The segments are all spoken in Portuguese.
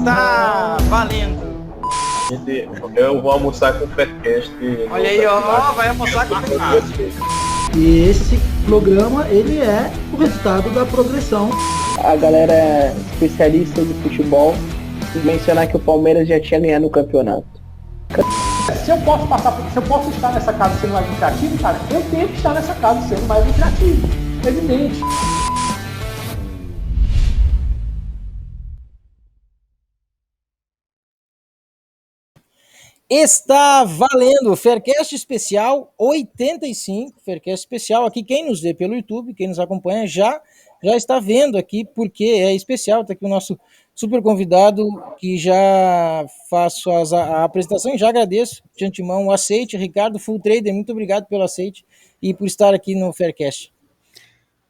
Está valendo. Eu vou almoçar com o Faircast. Olha aí, ó, vai almoçar com o Faircast. E esse programa, ele é o resultado da progressão. A galera é especialista de futebol e mencionar que o Palmeiras já tinha ganhado o campeonato. Se eu posso estar nessa casa sendo mais lucrativo, cara, eu tenho que estar nessa casa sendo mais lucrativo. Evidente. Está valendo, Faircast Especial 85, Faircast Especial, aqui quem nos vê pelo YouTube, quem nos acompanha já está vendo aqui, porque é especial, está aqui o nosso super convidado, que já faço a apresentação e já agradeço de antemão o aceite, Ricardo Full Trader, muito obrigado pelo aceite e por estar aqui no Faircast.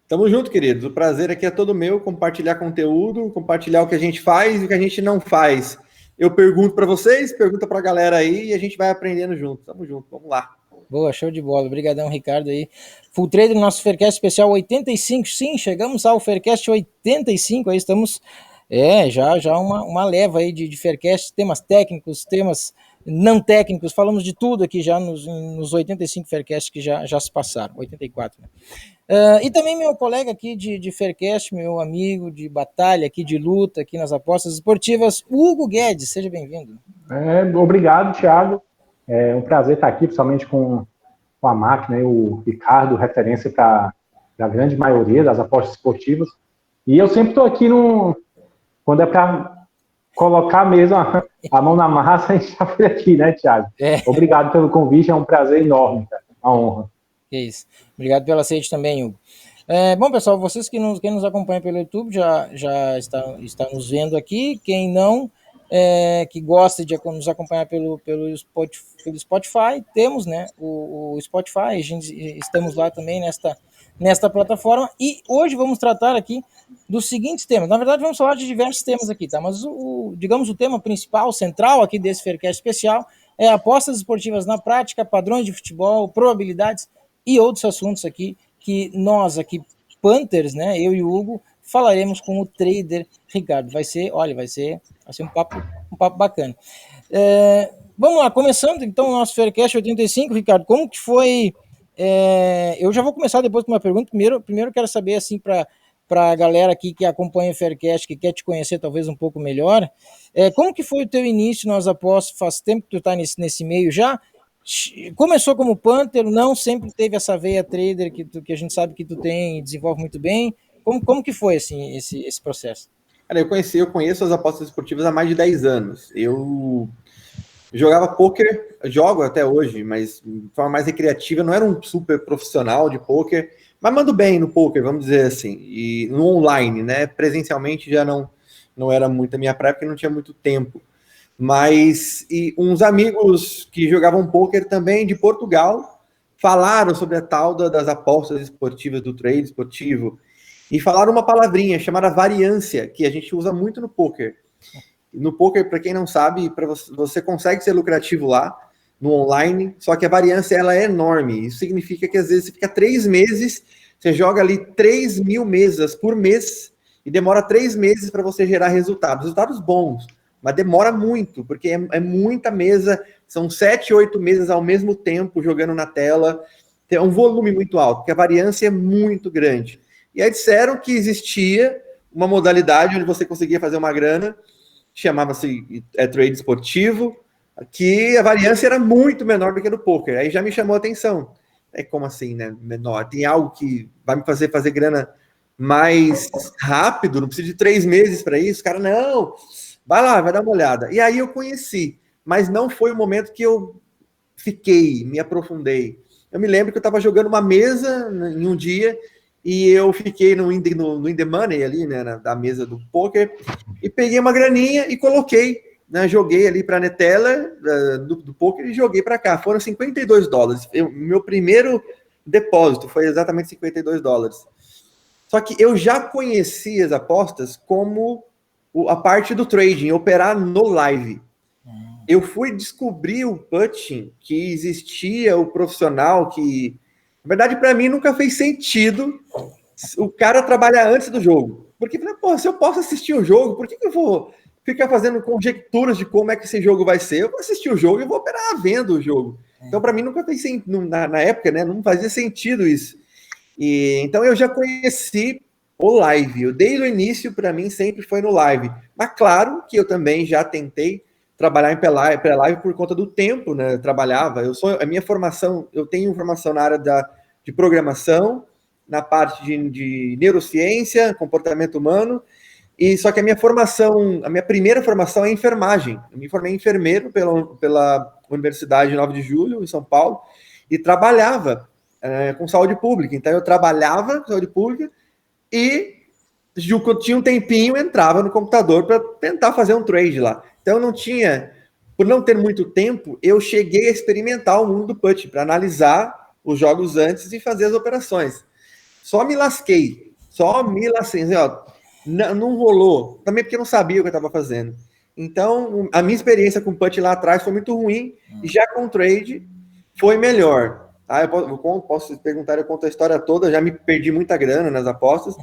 Tamo junto, queridos, o prazer aqui é todo meu, compartilhar conteúdo, compartilhar o que a gente faz e o que a gente não faz. Eu pergunto para vocês, pergunta para a galera aí e a gente vai aprendendo junto. Tamo junto, vamos lá. Boa, show de bola. Obrigadão, Ricardo aí. Full Trader, nosso Faircast especial 85. Sim, chegamos ao Faircast 85. Aí estamos, já uma leva aí de Faircast, temas técnicos, temas não técnicos. Falamos de tudo aqui já nos 85 Faircasts que já se passaram. 84, né? E também meu colega aqui de Faircast, meu amigo de batalha aqui, de luta, aqui nas apostas esportivas, Hugo Guedes, seja bem-vindo. Obrigado, Thiago. É um prazer estar aqui, principalmente com a máquina e o Ricardo, referência para a grande maioria das apostas esportivas. E eu sempre estou aqui quando é para colocar mesmo a mão na massa, a gente está por aqui, né, Thiago? Obrigado pelo convite, é um prazer enorme, cara, uma honra. É isso. Obrigado pelo aceite também, Hugo. Bom, pessoal, vocês quem nos acompanha pelo YouTube já está nos vendo aqui. Quem não, que gosta de nos acompanhar pelo Spotify, temos, né, o Spotify, estamos lá também nesta plataforma. E hoje vamos tratar aqui dos seguintes temas. Na verdade, vamos falar de diversos temas aqui, tá? Mas digamos o tema principal, central aqui desse Faircast especial é apostas esportivas na prática, padrões de futebol, probabilidades e outros assuntos aqui que nós aqui, Panthers, né, eu e o Hugo, falaremos com o trader Ricardo. Vai ser um papo bacana. Vamos lá, começando então o nosso Faircast 85, Ricardo, como que foi? Eu já vou começar depois com uma pergunta. Primeiro eu quero saber, assim, para a galera aqui que acompanha o Faircast, que quer te conhecer talvez um pouco melhor, como que foi o teu início nas apostas? Faz tempo que tu está nesse meio já? Começou como Panther, não sempre teve essa veia trader que a gente sabe que tu tem e desenvolve muito bem. Como que foi assim, esse processo? Cara, eu conheço as apostas esportivas há mais de 10 anos. Eu jogava pôquer, jogo até hoje, mas de forma mais recreativa, não era um super profissional de pôquer, mas mando bem no pôquer, vamos dizer assim. E no online, né? Presencialmente já não era muito a minha praia, porque não tinha muito tempo. Mas uns amigos que jogavam pôquer também de Portugal falaram sobre a tal das apostas esportivas, do trade esportivo, e falaram uma palavrinha chamada variância, que a gente usa muito no pôquer. No pôquer, para quem não sabe, você consegue ser lucrativo lá, no online, só que a variância ela é enorme. Isso significa que às vezes você fica 3 meses, você joga ali 3.000 mesas por mês, e demora 3 meses para você gerar resultados bons. Mas demora muito, porque é muita mesa, são 7, 8 mesas ao mesmo tempo jogando na tela, tem um volume muito alto, porque a variância é muito grande. E aí disseram que existia uma modalidade onde você conseguia fazer uma grana, chamava-se trade esportivo, que a variância era muito menor do que no poker. Aí já me chamou a atenção. Como assim, né? Menor? Tem algo que vai me fazer grana mais rápido, não preciso de 3 meses para isso? Cara, não... Vai lá, vai dar uma olhada. E aí eu conheci, mas não foi o momento que eu me aprofundei. Eu me lembro que eu estava jogando uma mesa em um dia e eu fiquei no In The Money ali, né, da mesa do poker, e peguei uma graninha e coloquei, né, joguei ali para a Netela do poker e joguei para cá. Foram $52. Meu primeiro depósito foi exatamente $52. Só que eu já conhecia as apostas como a parte do trading, operar no live. Eu fui descobrir o putting, que existia o profissional que, na verdade, para mim nunca fez sentido o cara trabalhar antes do jogo. Porque, se eu posso assistir o jogo, por que eu vou ficar fazendo conjecturas de como é que esse jogo vai ser. Eu vou assistir o jogo e vou operar vendo o jogo. Então, para mim, nunca fez sentido, na época, né, não fazia sentido isso. Então, eu já conheci o live. Desde o início, para mim, sempre foi no live. Mas, claro que eu também já tentei trabalhar em pré-live por conta do tempo, né? Eu trabalhava. A minha formação, eu tenho formação na área de programação, na parte de neurociência, comportamento humano, e só que a minha primeira formação é enfermagem. Eu me formei enfermeiro pela Universidade 9 de Julho, em São Paulo, e trabalhava com saúde pública. Então, eu trabalhava com saúde pública e, quando tinha um tempinho, entrava no computador para tentar fazer um trade lá. Então, por não ter muito tempo, eu cheguei a experimentar o mundo do put, para analisar os jogos antes e fazer as operações. Só me lasquei, assim, ó, não rolou, também porque eu não sabia o que eu estava fazendo. Então, a minha experiência com put lá atrás foi muito ruim, e já com trade foi melhor. Tá? Eu posso perguntar, eu conto a história toda, já me perdi muita grana nas apostas,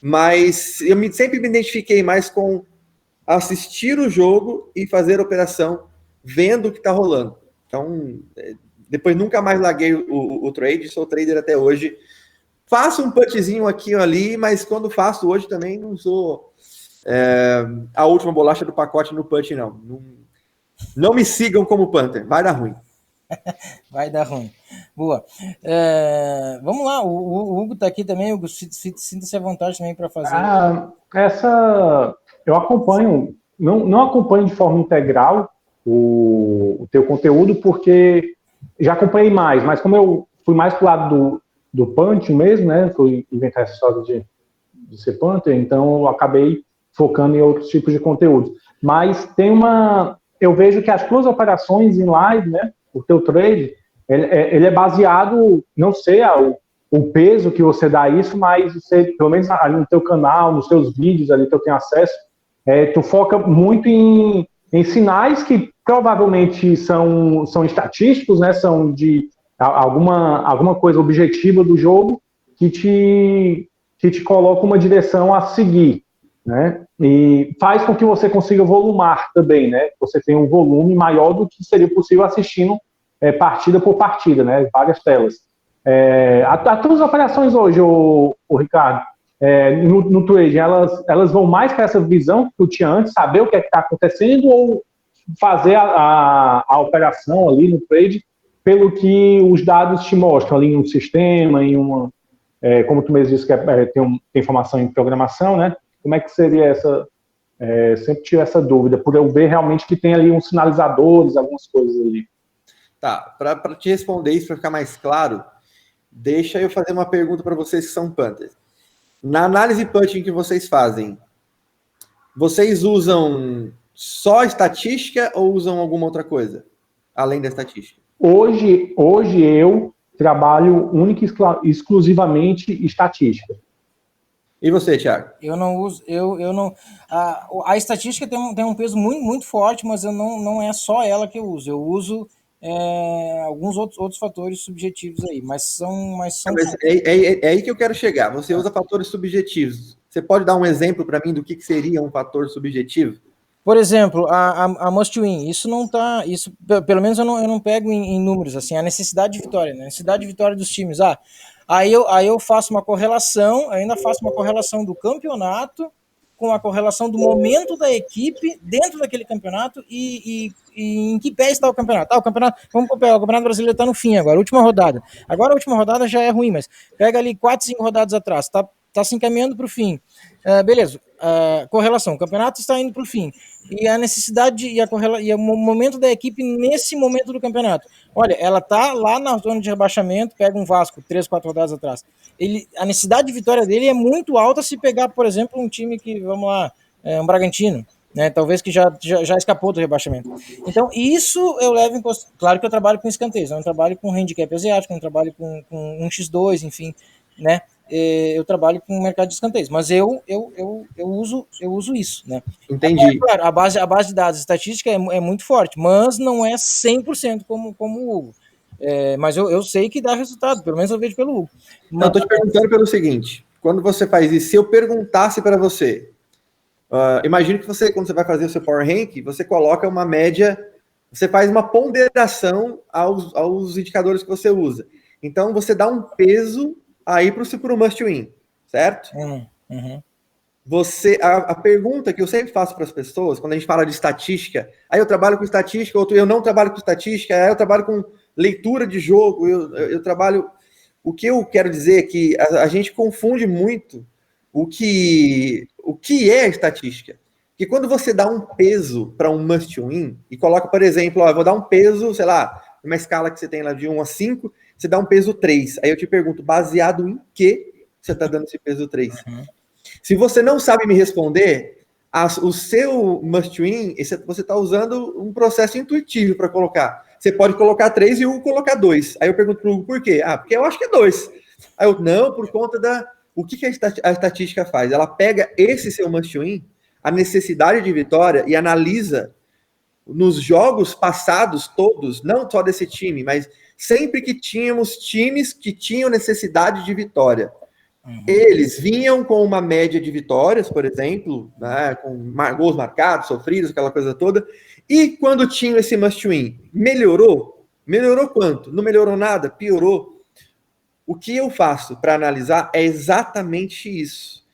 mas eu sempre me identifiquei mais com assistir o jogo e fazer a operação vendo o que está rolando. Então, depois nunca mais larguei o trade, sou trader até hoje. Faço um putzinho aqui ou ali, mas quando faço hoje também não sou a última bolacha do pacote no put, não. Não me sigam como punter, vai dar ruim. Vai dar ruim. Boa. Vamos lá, o Hugo está aqui também. Hugo, sinta-se à vontade também para fazer. Eu acompanho, não acompanho de forma integral o teu conteúdo, porque já acompanhei mais, mas como eu fui mais pro lado do punch mesmo, né? Fui inventar essa história de ser punter, então eu acabei focando em outros tipos de conteúdo. Mas eu vejo que as tuas operações em live, né? O teu trade, ele é baseado, não sei o peso que você dá a isso, mas você, pelo menos ali no teu canal, nos teus vídeos ali que eu tenho acesso, tu foca muito em sinais que provavelmente são estatísticos, né? São de alguma coisa objetiva do jogo que te coloca uma direção a seguir, né? E faz com que você consiga volumar também, né? Você tem um volume maior do que seria possível assistindo partida por partida, né? Várias telas. As tuas operações hoje, o Ricardo, no trade, elas vão mais para essa visão que tu tinha antes, saber o que é que está acontecendo, ou fazer a operação ali no trade pelo que os dados te mostram ali em um sistema, como tu mesmo disse, que tem formação em programação, né? Como é que seria essa... sempre tive essa dúvida, por eu ver realmente que tem ali uns sinalizadores, algumas coisas ali. Tá, para te responder isso, para ficar mais claro, deixa eu fazer uma pergunta para vocês que são punters. Na análise punting que vocês fazem, vocês usam só estatística ou usam alguma outra coisa, além da estatística? Hoje eu trabalho única e exclusivamente estatística. E você, Thiago? Eu não uso, eu não... A estatística tem um peso muito, muito forte, mas não é só ela que eu uso. Eu uso alguns outros fatores subjetivos aí, mas são é aí que eu quero chegar. Você usa fatores subjetivos. Você pode dar um exemplo para mim do que seria um fator subjetivo? Por exemplo, a must win, isso não tá, isso pelo menos eu não pego em números, assim, a necessidade de vitória, né? Necessidade de vitória dos times. Aí eu faço uma correlação, eu ainda faço uma correlação do campeonato com a correlação do momento da equipe dentro daquele campeonato e em que pé está o campeonato. Vamos pegar, o Campeonato Brasileiro está no fim agora, última rodada. Agora a última rodada já é ruim, mas pega ali 4, 5 rodadas atrás, tá se encaminhando para o fim. Beleza, correlação, o campeonato está indo para o fim. E a necessidade e o momento da equipe nesse momento do campeonato. Olha, ela tá lá na zona de rebaixamento, pega um Vasco 3, 4 rodadas atrás. A necessidade de vitória dele é muito alta se pegar, por exemplo, um time que, vamos lá, um Bragantino, né? Talvez que já escapou do rebaixamento. Então, isso eu levo em consideração. Claro que eu trabalho com escanteios, eu não trabalho com handicap asiático, eu não trabalho com 1x2, enfim, né? Eu trabalho com o mercado de escanteios, mas eu uso isso, né? Entendi. Claro, a base de dados estatística é muito forte, mas não é 100% como o Hugo. Mas eu sei que dá resultado, pelo menos eu vejo pelo Hugo. Não, estou te perguntando pelo seguinte, quando você faz isso, se eu perguntasse para você, Imagine que você, quando você vai fazer o seu Power Rank, você coloca uma média, você faz uma ponderação aos indicadores que você usa. Então, você dá um peso aí para o Must Win, certo? Uhum. A pergunta que eu sempre faço para as pessoas, quando a gente fala de estatística, aí eu trabalho com estatística, outro eu não trabalho com estatística, aí eu trabalho com leitura de jogo, eu trabalho... O que eu quero dizer é que a gente confunde muito o que é estatística. Que quando você dá um peso para um must win, e coloca, por exemplo, eu vou dar um peso, sei lá, uma escala que você tem lá de 1 a 5, você dá um peso 3. Aí eu te pergunto, baseado em que você está dando esse peso 3? Uhum. Se você não sabe me responder, o seu must win, você está usando um processo intuitivo para colocar. Você pode colocar 3 e o Hugo colocar 2. Aí eu pergunto para o Hugo por quê? Porque eu acho que é 2. Aí eu, não, por conta o que a estatística faz? Ela pega esse seu must win, a necessidade de vitória, e analisa nos jogos passados todos, não só desse time, mas sempre que tínhamos times que tinham necessidade de vitória. Eles vinham com uma média de vitórias, por exemplo, né, com gols marcados, sofridos, aquela coisa toda, e quando tinham esse must win, melhorou? Melhorou quanto? Não melhorou nada? Piorou? O que eu faço para analisar é exatamente isso.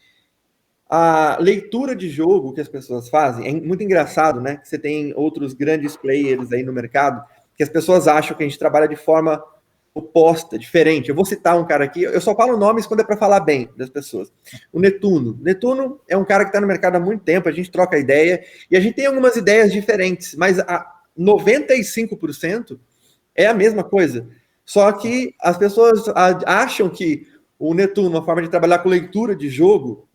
A leitura de jogo que as pessoas fazem é muito engraçado, né? Você tem outros grandes players aí no mercado que as pessoas acham que a gente trabalha de forma oposta, diferente. Eu vou citar um cara aqui, eu só falo nomes quando é para falar bem das pessoas. O Netuno. Netuno é um cara que está no mercado há muito tempo, a gente troca ideia, e a gente tem algumas ideias diferentes, mas a 95% é a mesma coisa. Só que as pessoas acham que o Netuno, uma forma de trabalhar com leitura de jogo,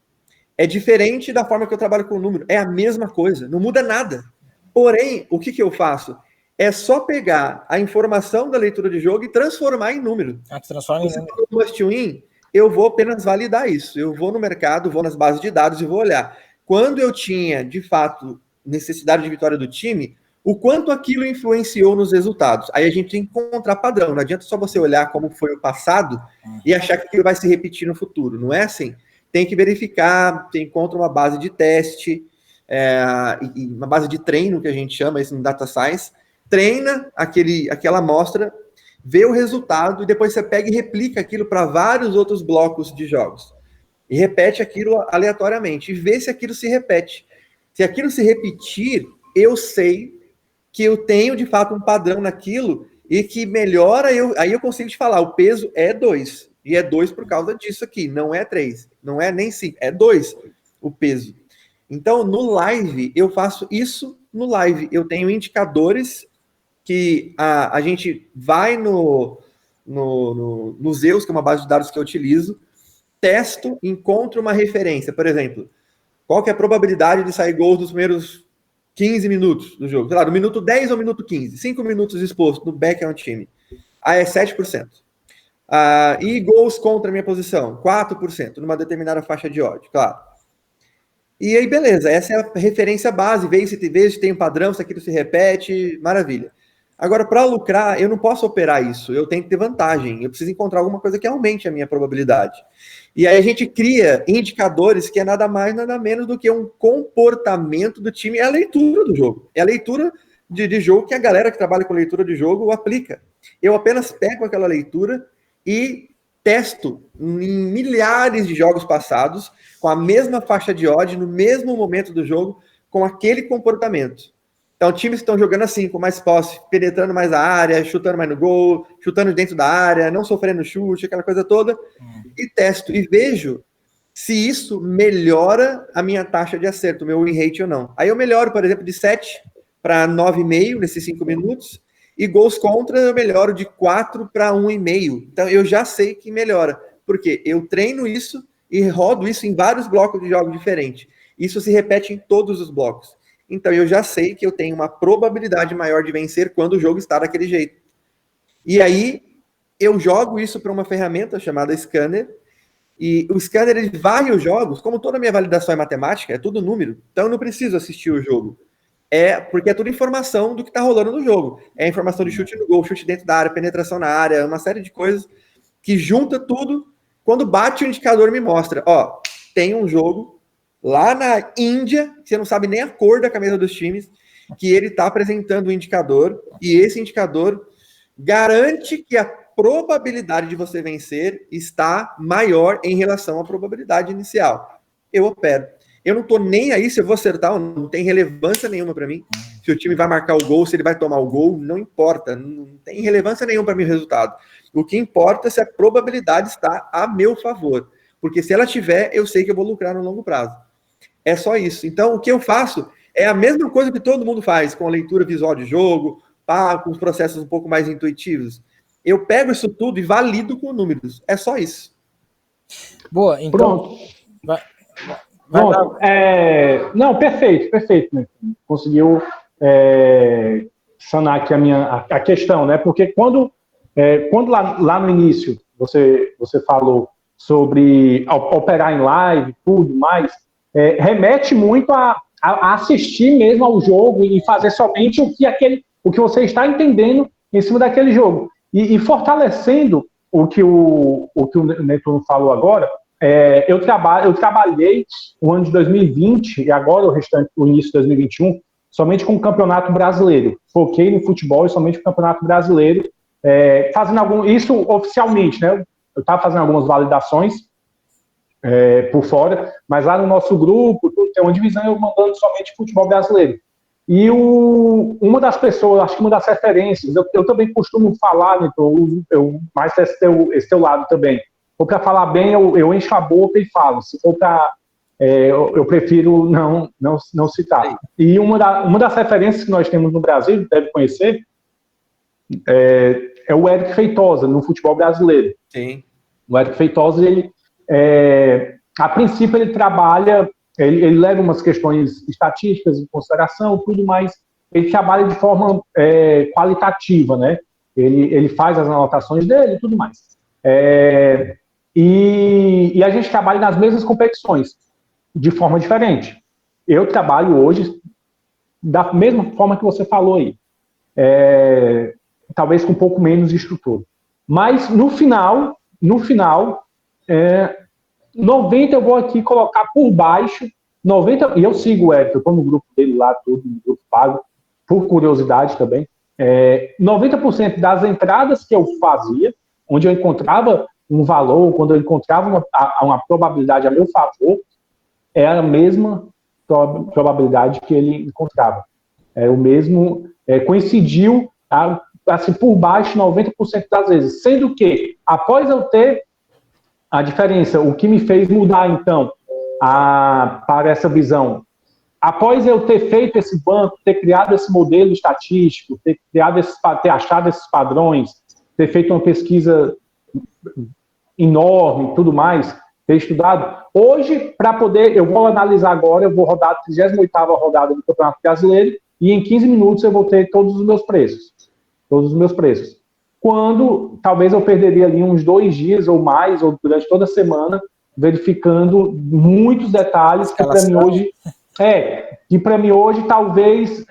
é diferente da forma que eu trabalho com o número. É a mesma coisa, não muda nada. Porém, o que eu faço? É só pegar a informação da leitura de jogo e transformar em número. Transforma em número. No must win, eu vou apenas validar isso. Eu vou no mercado, vou nas bases de dados e vou olhar. Quando eu tinha, de fato, necessidade de vitória do time, o quanto aquilo influenciou nos resultados. Aí a gente tem que encontrar padrão. Não adianta só você olhar como foi o passado e achar que aquilo vai se repetir no futuro. Não é assim. Tem que verificar, você encontra uma base de teste, uma base de treino, que a gente chama isso no Data Science, treina aquela amostra, vê o resultado, e depois você pega e replica aquilo para vários outros blocos de jogos. E repete aquilo aleatoriamente, e vê se aquilo se repete. Se aquilo se repetir, eu sei que eu tenho, de fato, um padrão naquilo, e que melhora, aí eu consigo te falar, o peso é 2. E é 2 por causa disso aqui, não é 3, não é nem 5, é 2 o peso. Então, no live, eu faço isso no live. Eu tenho indicadores que a gente vai no Zeus, que é uma base de dados que eu utilizo, testo, encontro uma referência. Por exemplo, qual que é a probabilidade de sair gols nos primeiros 15 minutos do jogo? Sei lá, no minuto 10 ou minuto 15? 5 minutos exposto no back é um time. Aí é 7%. E gols contra a minha posição, 4%, numa determinada faixa de odd, claro. E aí, beleza, essa é a referência base, veja se tem um padrão, se aquilo se repete, maravilha. Agora, para lucrar, eu não posso operar isso, eu tenho que ter vantagem, eu preciso encontrar alguma coisa que aumente a minha probabilidade. E aí a gente cria indicadores que é nada mais, nada menos do que um comportamento do time, é a leitura do jogo, é a leitura de jogo que a galera que trabalha com leitura de jogo aplica. Eu apenas pego aquela leitura e testo em milhares de jogos passados, com a mesma faixa de odd, no mesmo momento do jogo, com aquele comportamento. Então, times que estão jogando assim, com mais posse, penetrando mais a área, chutando mais no gol, chutando dentro da área, não sofrendo chute, aquela coisa toda, e testo, e vejo se isso melhora a minha taxa de acerto, o meu win rate ou não. Aí eu melhoro, por exemplo, de 7 para 9,5 nesses 5 minutos, e gols contra eu melhoro de 4 para 1,5. Então, eu já sei que melhora, porque eu treino isso e rodo isso em vários blocos de jogo diferentes. Isso se repete em todos os blocos. Então, eu já sei que eu tenho uma probabilidade maior de vencer quando o jogo está daquele jeito. E aí, eu jogo isso para uma ferramenta chamada Scanner, e o Scanner, ele varre os jogos, como toda a minha validação é matemática, é tudo número, então eu não preciso assistir o jogo. Porque é tudo informação do que está rolando no jogo. É informação de chute no gol, chute dentro da área, penetração na área, uma série de coisas que junta tudo. Quando bate o indicador, me mostra, tem um jogo lá na Índia, que você não sabe nem a cor da camisa dos times, que ele está apresentando um indicador, e esse indicador garante que a probabilidade de você vencer está maior em relação à probabilidade inicial. Eu opero. Eu não estou nem aí se eu vou acertar ou não tem relevância nenhuma para mim. Se o time vai marcar o gol, se ele vai tomar o gol, não importa. Não tem relevância nenhuma para mim o resultado. O que importa é se a probabilidade está a meu favor. Porque se ela tiver, eu sei que eu vou lucrar no longo prazo. É só isso. Então, o que eu faço é a mesma coisa que todo mundo faz, com a leitura visual de jogo, com os processos um pouco mais intuitivos. Eu pego isso tudo e valido com números. É só isso. Boa, então... Pronto. Pronto. Não, perfeito. Né? Conseguiu sanar aqui a questão, né? Porque quando lá no início você falou sobre operar em live, tudo mais, remete muito a assistir mesmo ao jogo e fazer somente o que você está entendendo em cima daquele jogo. E fortalecendo o que o Netuno falou agora, eu trabalhei o ano de 2020 e agora o início de 2021 somente com o Campeonato Brasileiro. Foquei no futebol e somente com o Campeonato Brasileiro, fazendo isso oficialmente, né? Eu estava fazendo algumas validações por fora, mas lá no nosso grupo tem uma divisão eu mandando somente futebol brasileiro. E uma das pessoas, acho que uma das referências, eu também costumo falar, né, mais esse teu lado também. Ou para falar bem, eu encho a boca e falo. Se for para... eu prefiro não citar. E uma das referências que nós temos no Brasil, deve conhecer, é o Éric Feitosa, no futebol brasileiro. Sim. O Éric Feitosa, ele, a princípio, ele trabalha... Ele leva umas questões estatísticas em consideração, tudo mais. Ele trabalha de forma qualitativa, né? Ele faz as anotações dele e tudo mais. E a gente trabalha nas mesmas competições, de forma diferente. Eu trabalho hoje da mesma forma que você falou aí. Talvez com um pouco menos de estrutura. Mas, no final, 90 eu vou aqui colocar por baixo, 90, e eu sigo o Érico, eu estou no grupo dele lá, tudo, no grupo pago, por curiosidade também, 90% das entradas que eu fazia, onde eu encontrava um valor, quando eu encontrava uma probabilidade a meu favor, era a mesma probabilidade que ele encontrava. O mesmo, coincidiu, assim, por baixo, 90% das vezes, sendo que, após eu ter a diferença, o que me fez mudar, então, para essa visão, após eu ter feito esse banco, ter criado esse modelo estatístico, ter achado esses padrões, ter feito uma pesquisa enorme, tudo mais, ter estudado, hoje, para poder, eu vou analisar agora, eu vou rodar a 38ª rodada do Campeonato Brasileiro, e em 15 minutos eu vou ter todos os meus preços. Quando talvez eu perderia ali uns 2 dias ou mais, ou durante toda a semana, verificando muitos detalhes que para mim hoje talvez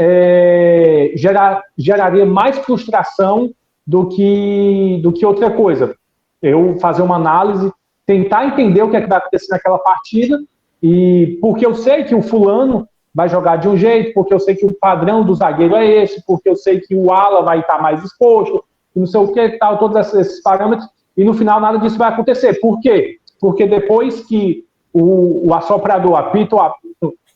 geraria mais frustração do que outra coisa. Eu fazer uma análise, tentar entender o que é que vai acontecer naquela partida, e porque eu sei que o fulano vai jogar de um jeito, porque eu sei que o padrão do zagueiro é esse, porque eu sei que o ala vai estar mais exposto, não sei o que, tal, todos esses parâmetros, e no final nada disso vai acontecer. Por quê? Porque depois que o assoprador apita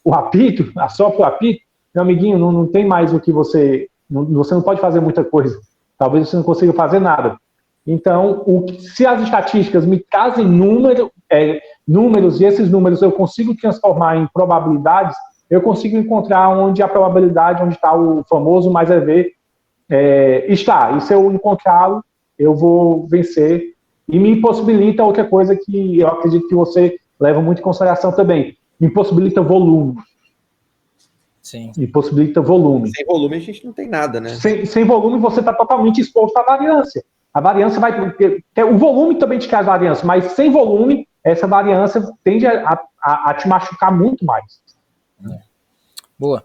o apito, assopra o apito, meu amiguinho, não tem mais o que você não pode fazer muita coisa. Talvez você não consiga fazer nada. Então, se as estatísticas me trazem números, e esses números eu consigo transformar em probabilidades, eu consigo encontrar onde a probabilidade, onde está o famoso mais ver, está. E se eu encontrá-lo, eu vou vencer. E me impossibilita outra coisa que eu acredito que você leva muito em consideração também. Me impossibilita volume. Sim. Impossibilita volume. Sem volume a gente não tem nada, né? Sem volume você está totalmente exposto à variância. A variância vai... O volume também te traz variância, mas sem volume, essa variância tende a te machucar muito mais. Boa.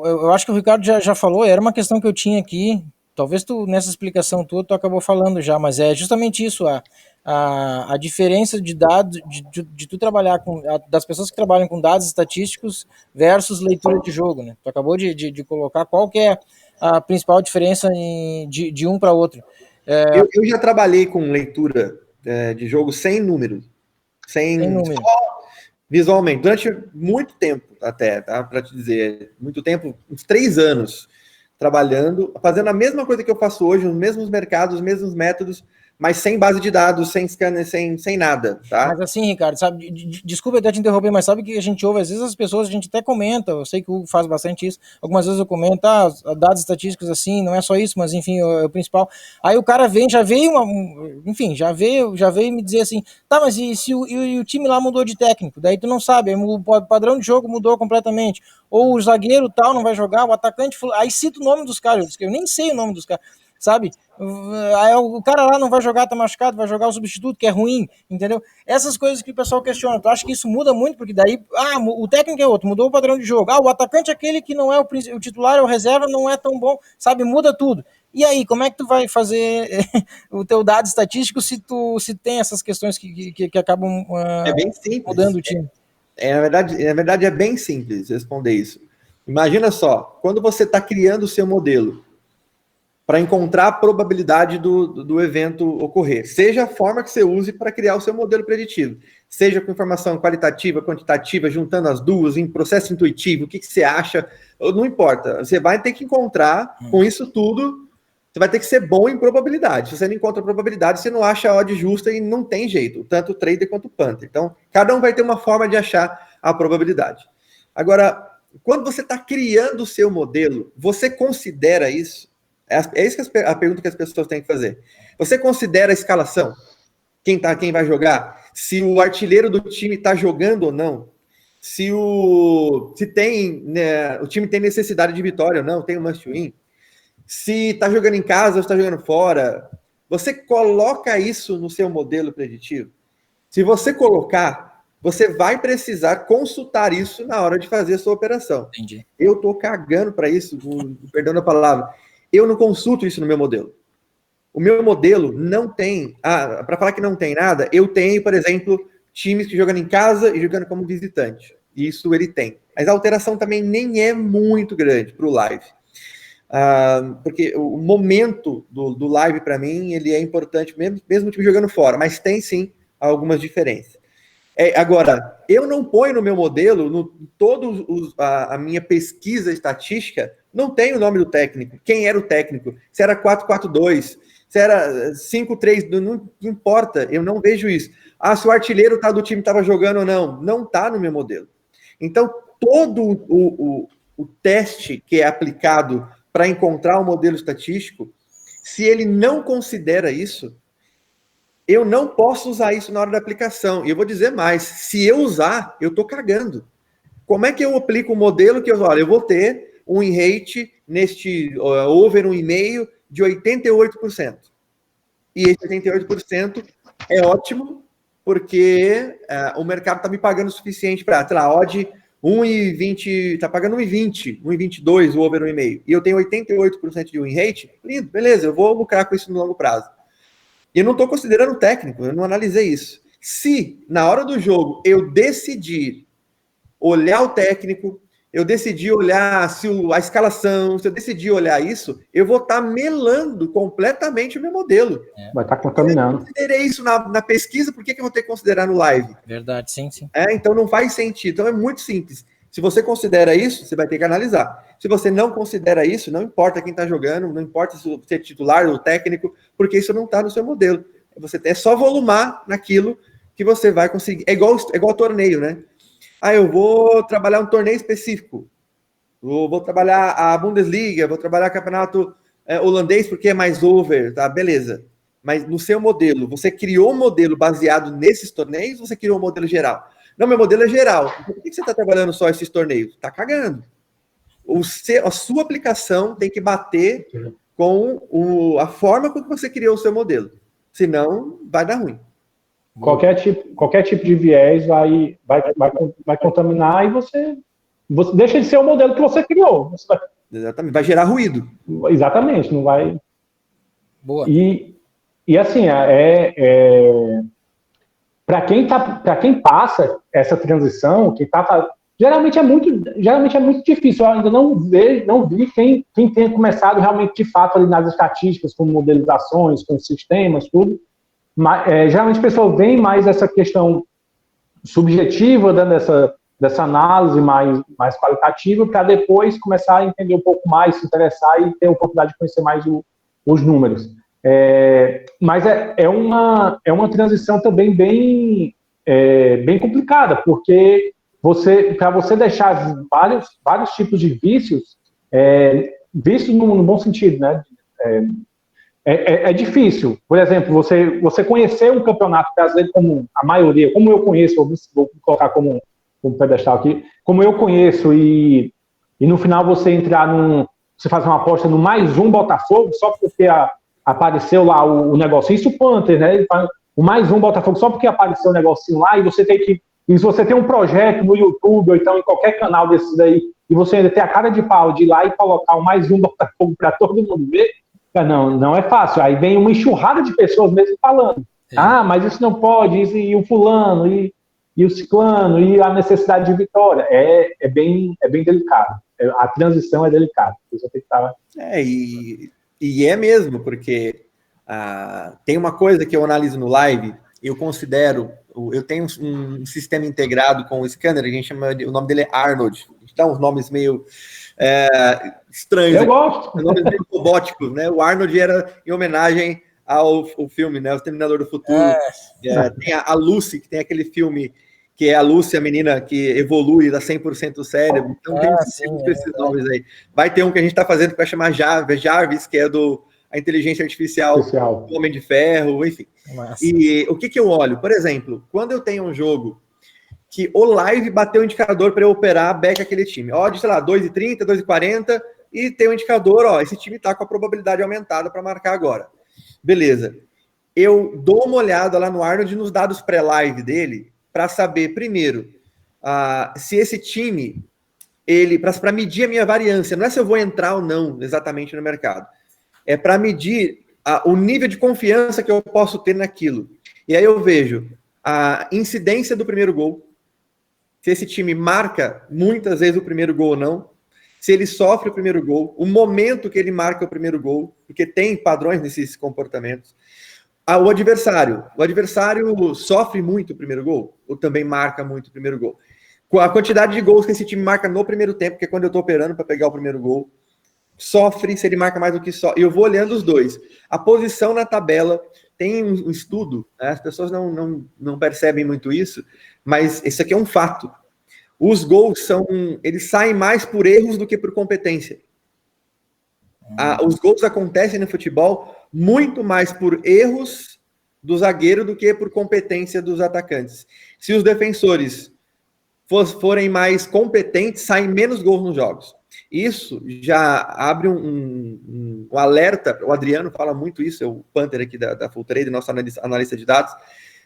Eu acho que o Ricardo já falou, era uma questão que eu tinha aqui, talvez nessa explicação tua, tu acabou falando já, mas é justamente isso, a diferença de dados, de tu trabalhar das pessoas que trabalham com dados estatísticos versus leitura de jogo, né? Tu acabou de colocar qual que é a principal diferença de um para outro. Eu já trabalhei com leitura de jogo sem número, sem número. Só visualmente, durante muito tempo até, tá? Para te dizer, muito tempo, uns 3 anos, trabalhando, fazendo a mesma coisa que eu faço hoje, os mesmos mercados, os mesmos métodos, mas sem base de dados, sem scanner, sem nada, tá? Mas assim, Ricardo, sabe, desculpa até te interromper, mas sabe que a gente ouve, às vezes as pessoas, a gente até comenta, eu sei que o Hugo faz bastante isso, algumas vezes eu comento, dados estatísticos assim, não é só isso, mas enfim, é o principal. Aí o cara já veio me dizer assim, tá, mas e se o time lá mudou de técnico? Daí tu não sabe, o padrão de jogo mudou completamente, ou o zagueiro tal não vai jogar, o atacante, aí cita o nome dos caras, eu nem sei o nome dos caras, sabe? Aí o cara lá não vai jogar, tá machucado, vai jogar o substituto, que é ruim, entendeu? Essas coisas que o pessoal questiona. Tu acha que isso muda muito? Porque daí, o técnico é outro, mudou o padrão de jogo. O atacante é aquele que não é o titular, é o reserva, não é tão bom, sabe? Muda tudo. E aí, como é que tu vai fazer o teu dado estatístico se tem essas questões que acabam bem simples. Mudando o time? Na verdade, é bem simples responder isso. Imagina só, quando você está criando o seu modelo para encontrar a probabilidade do evento ocorrer, seja a forma que você use para criar o seu modelo preditivo, seja com informação qualitativa, quantitativa, juntando as duas, em processo intuitivo, o que você acha, não importa, você vai ter que encontrar, com isso tudo, você vai ter que ser bom em probabilidade. Se você não encontra probabilidade, você não acha a odd justa e não tem jeito, tanto o trader quanto o punter. Então, cada um vai ter uma forma de achar a probabilidade. Agora, quando você está criando o seu modelo, você considera isso? É isso que a pergunta que as pessoas têm que fazer. Você considera a escalação? Quem vai jogar? Se o artilheiro do time está jogando ou não? Se o time tem necessidade de vitória ou não? Tem um must win? Se está jogando em casa ou está jogando fora? Você coloca isso no seu modelo preditivo? Se você colocar, você vai precisar consultar isso na hora de fazer a sua operação. Entendi. Eu estou cagando para isso, perdão a palavra. Eu não consulto isso no meu modelo. O meu modelo não tem... para falar que não tem nada, eu tenho, por exemplo, times que jogam em casa e jogando como visitante. Isso ele tem. Mas a alteração também nem é muito grande para o live. Porque o momento do live, para mim, ele é importante, mesmo o time jogando fora. Mas tem, sim, algumas diferenças. Agora, eu não ponho no meu modelo, a minha pesquisa estatística, não tem o nome do técnico, quem era o técnico, se era 4-4-2, se era 5-3, não importa, eu não vejo isso. Se o artilheiro do time estava jogando ou não está no meu modelo. Então, todo o teste que é aplicado para encontrar um modelo estatístico, se ele não considera isso, eu não posso usar isso na hora da aplicação. E eu vou dizer mais, se eu usar, eu estou cagando. Como é que eu aplico um modelo que eu vou ter um win rate neste over 1,5 de 88%. E esse 88% é ótimo, porque o mercado está me pagando o suficiente para, sei lá, odd 1,20, está pagando 1,20, 1,22 o over 1,5. E eu tenho 88% de win rate, lindo, beleza, eu vou lucrar com isso no longo prazo. E eu não estou considerando o técnico, eu não analisei isso. Se, na hora do jogo, eu decidir olhar o técnico, eu decidir olhar a escalação, se eu decidir olhar isso, eu vou estar melando completamente o meu modelo. Vai estar contaminando. Eu considerei isso na pesquisa, por que eu vou ter que considerar no live? Verdade, sim. Então não faz sentido. Então é muito simples. Se você considera isso, você vai ter que analisar. Se você não considera isso, não importa quem está jogando, não importa se você é titular ou técnico, porque isso não está no seu modelo. É só volumar naquilo que você vai conseguir. É igual torneio, né? Eu vou trabalhar um torneio específico. Vou trabalhar a Bundesliga, vou trabalhar o campeonato holandês porque é mais over, tá? Beleza. Mas no seu modelo, você criou um modelo baseado nesses torneios ou você criou um modelo geral? Não, meu modelo é geral. Por que você está trabalhando só esses torneios? Está cagando. A sua aplicação tem que bater com a forma com que você criou o seu modelo. Senão, vai dar ruim. Qualquer tipo de viés vai contaminar e você deixa de ser o modelo que você criou. Exatamente. Vai gerar ruído. Exatamente, não vai... Boa. E E assim, para quem passa essa transição, geralmente é muito difícil. Eu ainda não vi quem tenha começado realmente de fato ali nas estatísticas, com modelizações, com sistemas, tudo. Mas, geralmente a pessoa vem mais essa questão subjetiva, dando dessa análise mais qualitativa, para depois começar a entender um pouco mais, se interessar e ter a oportunidade de conhecer mais os números. Mas é uma transição também bem complicada, porque para você deixar vários tipos de vícios, vícios no bom sentido, né? É difícil. Por exemplo, você conhecer um campeonato brasileiro como a maioria, como eu conheço, vou colocar como pedestal aqui, como eu conheço, e no final você você faz uma aposta no mais um Botafogo, só porque apareceu lá o negocinho, isso o Panther, né? O mais um Botafogo, só porque apareceu o negocinho lá, e se você tem um projeto no YouTube, ou então em qualquer canal desses aí, e você ainda tem a cara de pau de ir lá e colocar o mais um Botafogo para todo mundo ver, não é fácil. Aí vem uma enxurrada de pessoas mesmo falando, mas isso não pode, e o fulano, e o ciclano, e a necessidade de vitória. É bem delicado. A transição é delicada. Você tem que estar... E é mesmo, porque tem uma coisa que eu analiso no live, eu tenho um sistema integrado com o scanner, a gente chama, o nome dele é Arnold. A gente dá uns nomes meio estranhos. Eu gosto. Nomes meio robóticos, né? O Arnold era em homenagem ao filme, né? O Exterminador do Futuro. Tem a Lucy, que tem aquele filme que é a Lucy, a menina que evolui, dá 100% o cérebro. Então tem esses nomes aí. Vai ter um que a gente está fazendo que vai chamar Jarvis, que é a inteligência artificial do Homem de Ferro, enfim. Nossa. E o que eu olho? Por exemplo, quando eu tenho um jogo que o live bateu o indicador para eu operar back aquele time. Odd, sei lá, 2,30, 2,40, e tem um indicador, esse time está com a probabilidade aumentada para marcar agora. Beleza. Eu dou uma olhada lá no Arnold nos dados pré-live dele, para saber, primeiro, se esse time, para medir a minha variância, não é se eu vou entrar ou não exatamente no mercado, é para medir o nível de confiança que eu posso ter naquilo. E aí eu vejo a incidência do primeiro gol, se esse time marca muitas vezes o primeiro gol ou não, se ele sofre o primeiro gol, o momento que ele marca o primeiro gol, porque tem padrões nesses comportamentos. O adversário sofre muito o primeiro gol, ou também marca muito o primeiro gol. Com a quantidade de gols que esse time marca no primeiro tempo, que é quando eu estou operando para pegar o primeiro gol, sofre se ele marca mais do que só. E eu vou olhando os dois. A posição na tabela, tem um estudo, né? As pessoas não percebem muito isso, mas isso aqui é um fato. Os gols eles saem mais por erros do que por competência. Os gols acontecem no futebol muito mais por erros do zagueiro do que por competência dos atacantes. Se os defensores forem mais competentes, saem menos gols nos jogos. Isso já abre um alerta. O Adriano fala muito isso, é o Panther aqui da Full Trade, nosso analista de dados.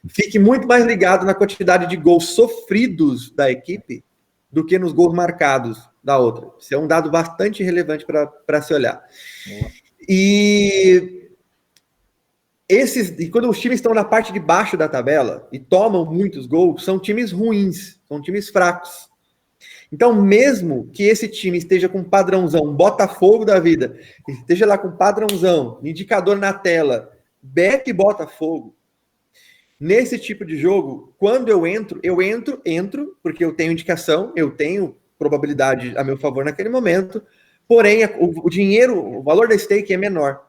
Fique muito mais ligado na quantidade de gols sofridos da equipe do que nos gols marcados da outra. Isso é um dado bastante relevante para se olhar. E quando os times estão na parte de baixo da tabela e tomam muitos gols, são times ruins, são times fracos. Então, mesmo que esse time esteja com padrãozão, Botafogo da vida, esteja lá com padrãozão, indicador na tela, back Botafogo, nesse tipo de jogo, quando eu entro, porque eu tenho indicação, eu tenho probabilidade a meu favor naquele momento, porém, o dinheiro, o valor da stake é menor.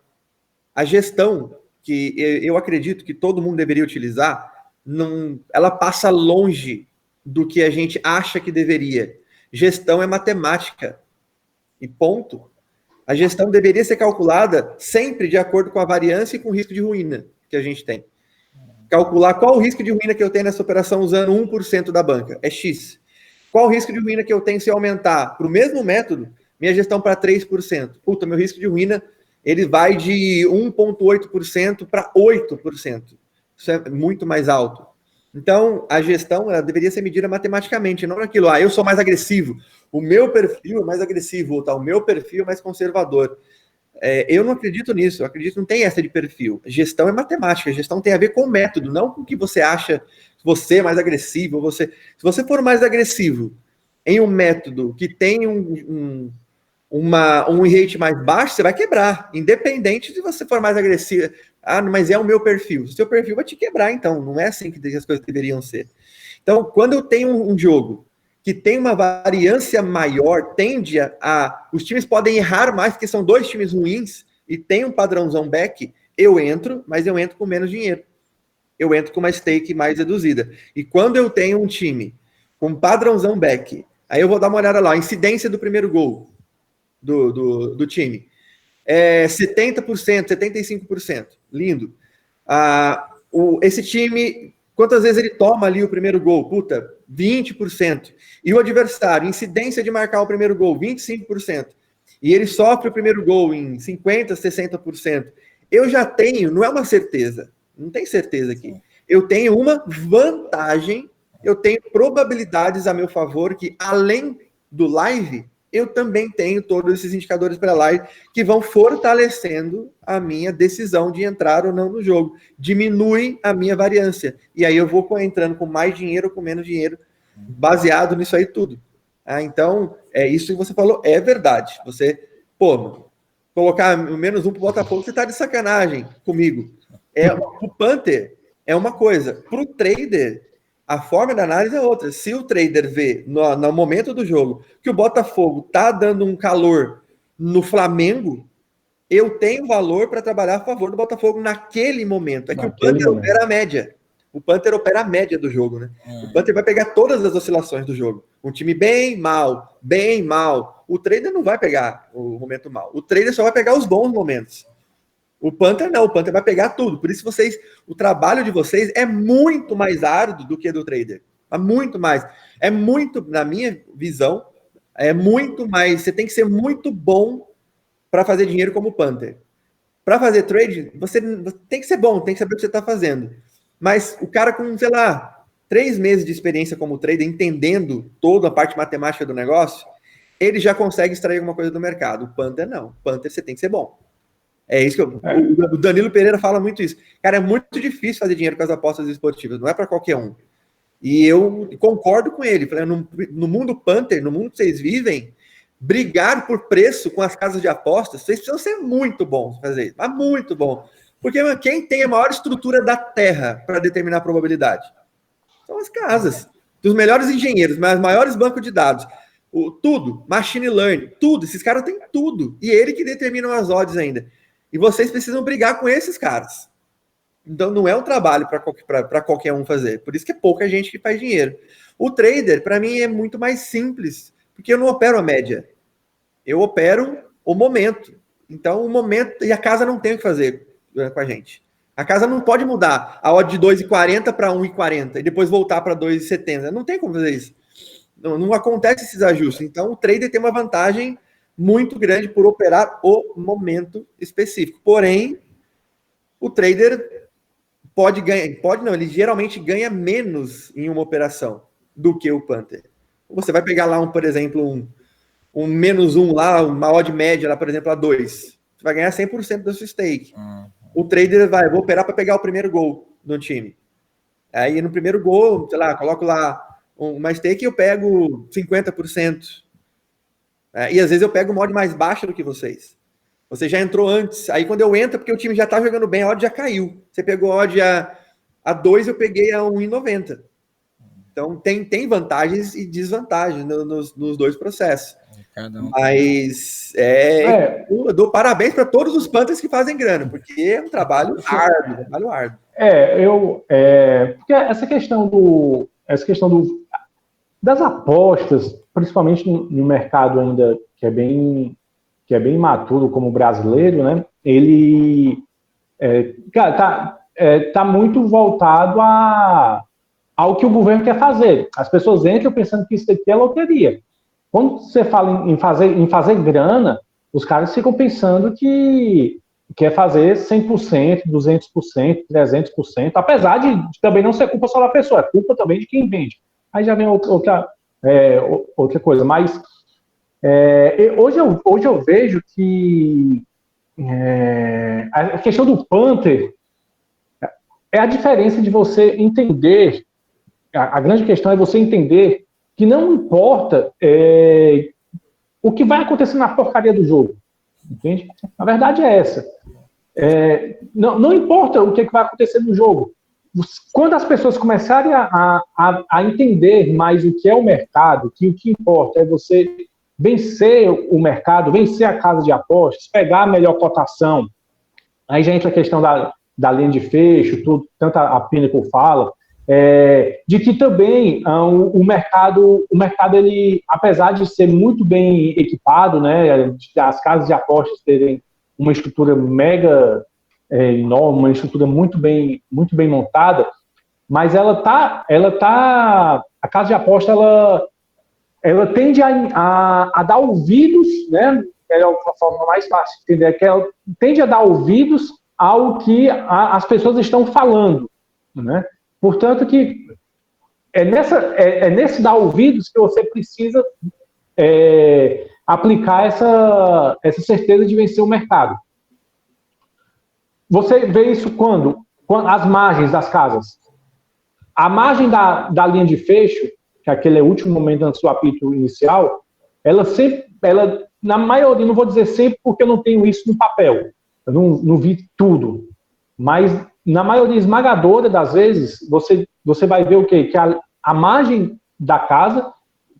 A gestão, que eu acredito que todo mundo deveria utilizar, ela passa longe do que a gente acha que deveria. Gestão é matemática. E ponto. A gestão deveria ser calculada sempre de acordo com a variância e com o risco de ruína que a gente tem. Calcular qual o risco de ruína que eu tenho nessa operação usando 1% da banca. É X. Qual o risco de ruína que eu tenho se eu aumentar para o mesmo método minha gestão para 3%? Puta, meu risco de ruína ele vai de 1,8% para 8%. Isso é muito mais alto. Então, a gestão ela deveria ser medida matematicamente, não naquilo. Eu sou mais agressivo. O meu perfil é mais agressivo, ou o meu perfil é mais conservador. Eu não acredito nisso, eu acredito que não tem essa de perfil. Gestão é matemática, gestão tem a ver com o método, não com o que você acha, você é mais agressivo, se você for mais agressivo em um método que tem um rate mais baixo, você vai quebrar, independente de você for mais agressivo. Mas é o meu perfil. O seu perfil vai te quebrar, então. Não é assim que as coisas deveriam ser. Então, quando eu tenho um jogo que tem uma variância maior, os times podem errar mais, porque são 2 times ruins, e tem um padrãozão back, eu entro, mas eu entro com menos dinheiro. Eu entro com uma stake mais reduzida. E quando eu tenho um time com padrãozão back, aí eu vou dar uma olhada lá, a incidência do primeiro gol do time. 70%, 75%. Lindo. Esse time, quantas vezes ele toma ali o primeiro gol? Puta, 20%. E o adversário, incidência de marcar o primeiro gol, 25%. E ele sofre o primeiro gol em 50%, 60%. Eu já tenho, não é uma certeza, não tem certeza aqui. Eu tenho uma vantagem, eu tenho probabilidades a meu favor que, além do live, eu também tenho todos esses indicadores para live que vão fortalecendo a minha decisão de entrar ou não no jogo. Diminui a minha variância. E aí eu vou entrando com mais dinheiro ou com menos dinheiro, baseado nisso aí tudo. Então, isso que você falou é verdade. Você, colocar o -1 pro Botafogo, você tá de sacanagem comigo. O Panther é uma coisa. Pro trader, a forma da análise é outra. Se o trader vê no momento do jogo que o Botafogo tá dando um calor no Flamengo, eu tenho valor para trabalhar a favor do Botafogo naquele momento. Que o Panther opera a média. O Panther opera a média do jogo, né? O Panther vai pegar todas as oscilações do jogo. Um time bem, mal, bem, mal. O trader não vai pegar o momento mal. O trader só vai pegar os bons momentos. O Panther não, o Panther vai pegar tudo. Por isso o trabalho de vocês é muito mais árduo do que do trader. É muito mais. Na minha visão, é muito mais. Você tem que ser muito bom para fazer dinheiro como o Panther. Para fazer trade, você tem que ser bom, tem que saber o que você está fazendo. Mas o cara com, 3 meses de experiência como trader, entendendo toda a parte matemática do negócio, ele já consegue extrair alguma coisa do mercado. O Panther não. O Panther você tem que ser bom. É isso que o Danilo Pereira fala muito isso. Cara, é muito difícil fazer dinheiro com as apostas esportivas, não é para qualquer um. E eu concordo com ele. No mundo Panther, no mundo que vocês vivem, brigar por preço com as casas de apostas, vocês precisam ser muito bons fazer isso, mas muito bom. Porque quem tem a maior estrutura da Terra para determinar a probabilidade? São as casas. Dos melhores engenheiros, mas maiores bancos de dados. Tudo, machine learning, tudo. Esses caras têm tudo. E ele que determinam as odds ainda. E vocês precisam brigar com esses caras. Então não é um trabalho para qualquer um fazer. Por isso que é pouca gente que faz dinheiro. O trader, para mim, é muito mais simples. Porque eu não opero a média. Eu opero o momento. Então o momento... E a casa não tem o que fazer com a gente. A casa não pode mudar a odd de 2,40 para 1,40 e depois voltar para 2,70. Não tem como fazer isso. Não acontece esses ajustes. Então, o trader tem uma vantagem muito grande por operar o momento específico. Porém, o trader ele geralmente ganha menos em uma operação do que o Panther. Você vai pegar lá, por exemplo, um -1 lá, uma odd média lá, por exemplo, a 2. Você vai ganhar 100% da sua stake. O trader vou operar para pegar o primeiro gol no time. Aí no primeiro gol, coloco lá uma stake e eu pego 50%. E às vezes eu pego uma odd mais baixa do que vocês. Você já entrou antes. Aí quando eu entro, porque o time já tá jogando bem, a odd já caiu. Você pegou a odd a 2, eu peguei a 1,90. Então tem vantagens e desvantagens nos dois processos. Mas eu dou parabéns para todos os Panthers que fazem grana, porque é um trabalho árduo. Porque essa questão das apostas, principalmente no mercado ainda que é bem imaturo como o brasileiro, né? Ele tá muito voltado ao que o governo quer fazer. As pessoas entram pensando que isso aqui é loteria. Quando você fala em fazer grana, os caras ficam pensando que quer fazer 100%, 200%, 300%, apesar de também não ser culpa só da pessoa, é culpa também de quem vende. Aí já vem outra coisa. Mas hoje eu vejo que a questão do punter é a diferença de você entender, a grande questão é você entender que não importa o que vai acontecer na porcaria do jogo, entende? A verdade é essa. Não importa o que vai acontecer no jogo. Quando as pessoas começarem a entender mais o que é o mercado, que o que importa é você vencer o mercado, vencer a casa de apostas, pegar a melhor cotação, aí já entra a questão da linha de fecho, tanto a Pinnacle fala, de que também o mercado, ele, apesar de ser muito bem equipado, né, as casas de apostas terem uma estrutura mega enorme, uma estrutura muito bem montada, mas a casa de aposta, ela tende a dar ouvidos, né, é a forma mais fácil de entender, que ela tende a dar ouvidos ao que as pessoas estão falando, né? Portanto, que nesse dar ouvidos que você precisa aplicar essa certeza de vencer o mercado. Você vê isso quando as margens das casas. A margem da linha de fecho, que aquele é o último momento do seu apito inicial, ela, na maioria, não vou dizer sempre porque eu não tenho isso no papel, eu não vi tudo, mas na maioria esmagadora das vezes, você vai ver o quê? Que a margem da casa,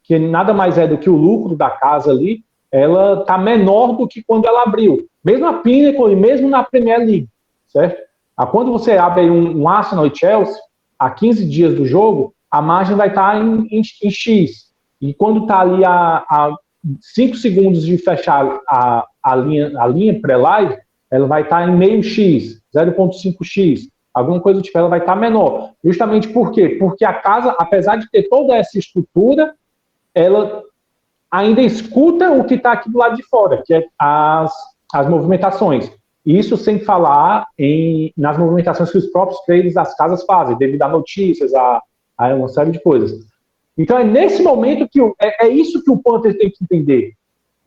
que nada mais é do que o lucro da casa ali, ela está menor do que quando ela abriu. Mesmo a Pinnacle e mesmo na Premier League, certo? Quando você abre aí um Arsenal e Chelsea, a 15 dias do jogo, a margem vai estar em X. E quando está ali a 5 segundos de fechar a linha pré-live, ela vai estar em meio X, 0,5X, alguma coisa do tipo, ela vai estar menor. Justamente por quê? Porque a casa, apesar de ter toda essa estrutura, ela ainda escuta o que está aqui do lado de fora, que é as movimentações. Isso sem falar nas movimentações que os próprios traders das casas fazem, devido a notícias, a uma série de coisas. Então é nesse momento que é isso que o punter tem que entender.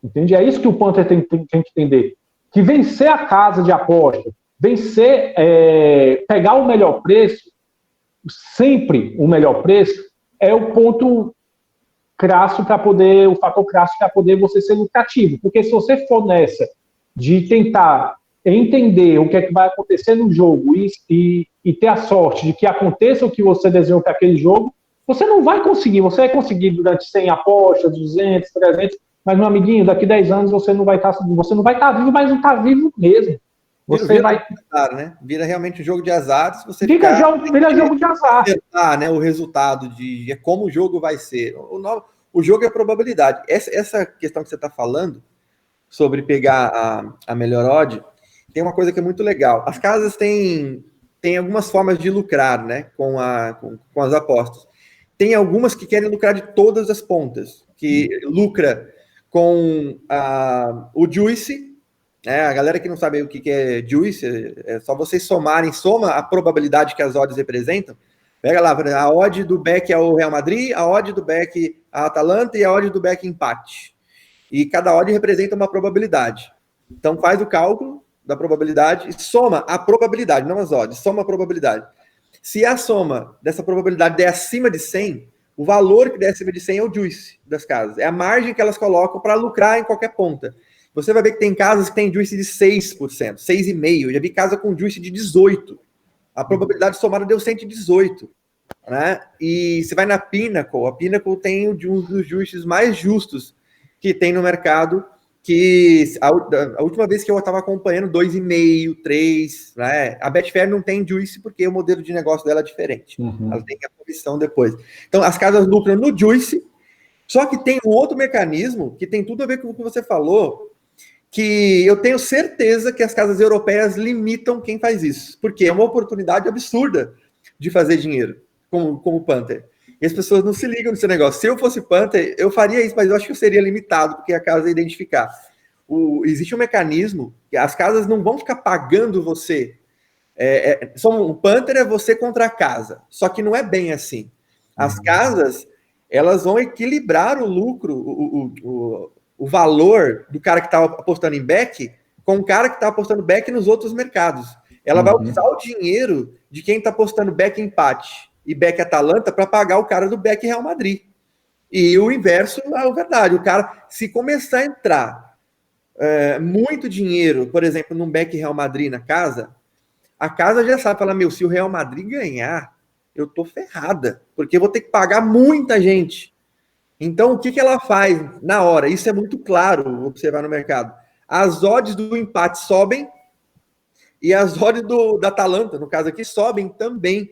Entende? É isso que o punter tem que entender. Que vencer a casa de aposta, pegar o melhor preço, sempre o melhor preço, é o ponto crasso para poder, o fator crasso para poder você ser lucrativo. Porque se você for nessa de tentar entender o que é que vai acontecer no jogo e ter a sorte de que aconteça o que você desenhou para aquele jogo, você não vai conseguir. Você vai conseguir durante 100 apostas, 200, 300, mas, meu amiguinho, daqui 10 anos você não vai estar vivo, mas não está vivo mesmo. Você vai... azar, né? Vira realmente um jogo de azar. Se você vira jogo de azar. Né, o resultado de como o jogo vai ser. O jogo é probabilidade. Essa questão que você está falando sobre pegar a melhor odd, tem uma coisa que é muito legal. As casas têm algumas formas de lucrar, né, com as apostas. Tem algumas que querem lucrar de todas as pontas, que lucra com o Juice, né? A galera que não sabe o que é Juice, é só vocês soma a probabilidade que as odds representam. Pega lá, a odd do back é o Real Madrid, a odd do back a Atalanta e a odd do back empate. E cada odd representa uma probabilidade. Então faz o cálculo da probabilidade e soma a probabilidade, não as odds, soma a probabilidade. Se a soma dessa probabilidade der acima de 100, o valor que der acima de 100 é o juice das casas. É a margem que elas colocam para lucrar em qualquer ponta. Você vai ver que tem casas que tem juice de 6%, 6,5%. Eu já vi casa com juice de 18%. A probabilidade somada deu 118%. Né? E você vai na Pinnacle, a Pinnacle tem um dos juices mais justos que tem no mercado, que a última vez que eu estava acompanhando, 2,5%, 3%, né? A Betfair não tem juice porque o modelo de negócio dela é diferente. Ela tem a comissão depois. Então, as casas lucram no juice, só que tem um outro mecanismo que tem tudo a ver com o que você falou, que eu tenho certeza que as casas europeias limitam quem faz isso, porque é uma oportunidade absurda de fazer dinheiro como punter. E as pessoas não se ligam nesse negócio. Se eu fosse punter, eu faria isso, mas eu acho que eu seria limitado, porque a casa ia identificar. Existe um mecanismo que as casas não vão ficar pagando você. Um punter é você contra a casa. Só que não é bem assim. As casas, elas vão equilibrar o lucro, o valor do cara que está apostando em back com um cara que está apostando back nos outros mercados. Ela vai usar o dinheiro de quem está apostando back empate e back Atalanta para pagar o cara do back Real Madrid. E o inverso é verdade. O cara, se começar a entrar muito dinheiro, por exemplo, num back Real Madrid na casa, a casa já sabe, fala, se o Real Madrid ganhar, eu tô ferrada, porque eu vou ter que pagar muita gente. Então, o que ela faz na hora? Isso é muito claro observar no mercado. As odds do empate sobem e as odds da Atalanta, no caso aqui, sobem também.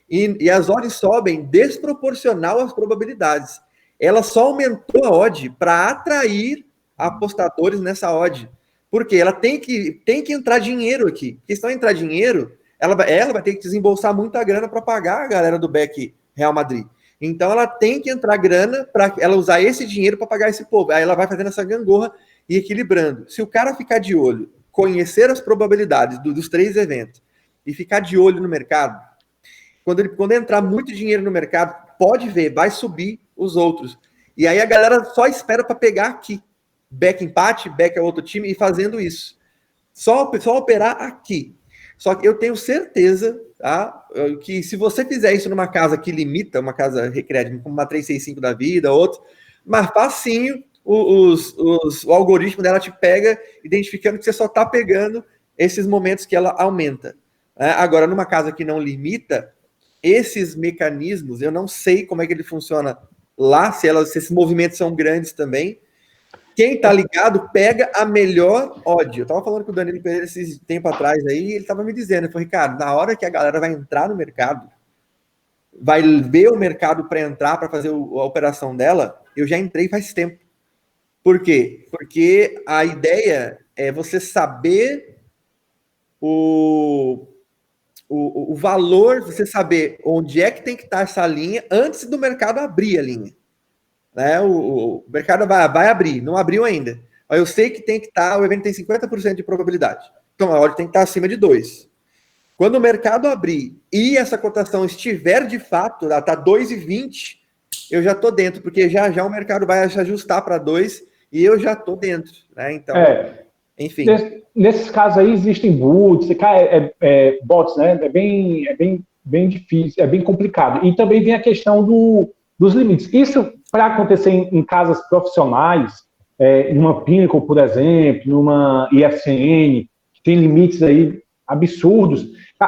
E as odds sobem desproporcional às probabilidades. Ela só aumentou a odd para atrair apostadores nessa odd. Porque ela tem que entrar dinheiro aqui. Porque se não entrar dinheiro, ela vai ter que desembolsar muita grana para pagar a galera do back Real Madrid. Então ela tem que entrar grana para ela usar esse dinheiro para pagar esse povo. Aí ela vai fazendo essa gangorra e equilibrando. Se o cara ficar de olho, conhecer as probabilidades dos 3 eventos e ficar de olho no mercado, quando entrar muito dinheiro no mercado, pode ver, vai subir os outros. E aí a galera só espera para pegar aqui. Back empate, back é outro time, e fazendo isso. Só operar aqui. Só que eu tenho certeza, tá, que se você fizer isso numa casa que limita, uma casa recreativa, como uma 365 da vida, outro, mas facinho, o algoritmo dela te pega, identificando que você só está pegando esses momentos que ela aumenta. Agora, numa casa que não limita, esses mecanismos, eu não sei como é que ele funciona lá, se esses movimentos são grandes também. Quem tá ligado pega a melhor odd. Eu tava falando com o Danilo Pereira esse tempo atrás aí, e ele tava me dizendo, ele falou, Ricardo, na hora que a galera vai entrar no mercado, vai ver o mercado para entrar, para fazer a operação dela, eu já entrei faz tempo. Por quê? Porque a ideia é você saber o valor, você saber onde é que tem que estar essa linha antes do mercado abrir a linha. Né? O mercado vai abrir, não abriu ainda. Eu sei que tem que estar, o evento tem 50% de probabilidade. Então a ordem tem que estar acima de 2. Quando o mercado abrir e essa cotação estiver de fato, tá 2,20, eu já estou dentro, porque já o mercado vai se ajustar para 2 e eu já estou dentro. Né? Então, enfim. Nesses casos aí existem boots, bots, né? É bem difícil, é bem complicado. E também vem a questão dos limites. Isso, para acontecer em casas profissionais, numa Pinnacle, por exemplo, numa IFCN, que tem limites aí absurdos,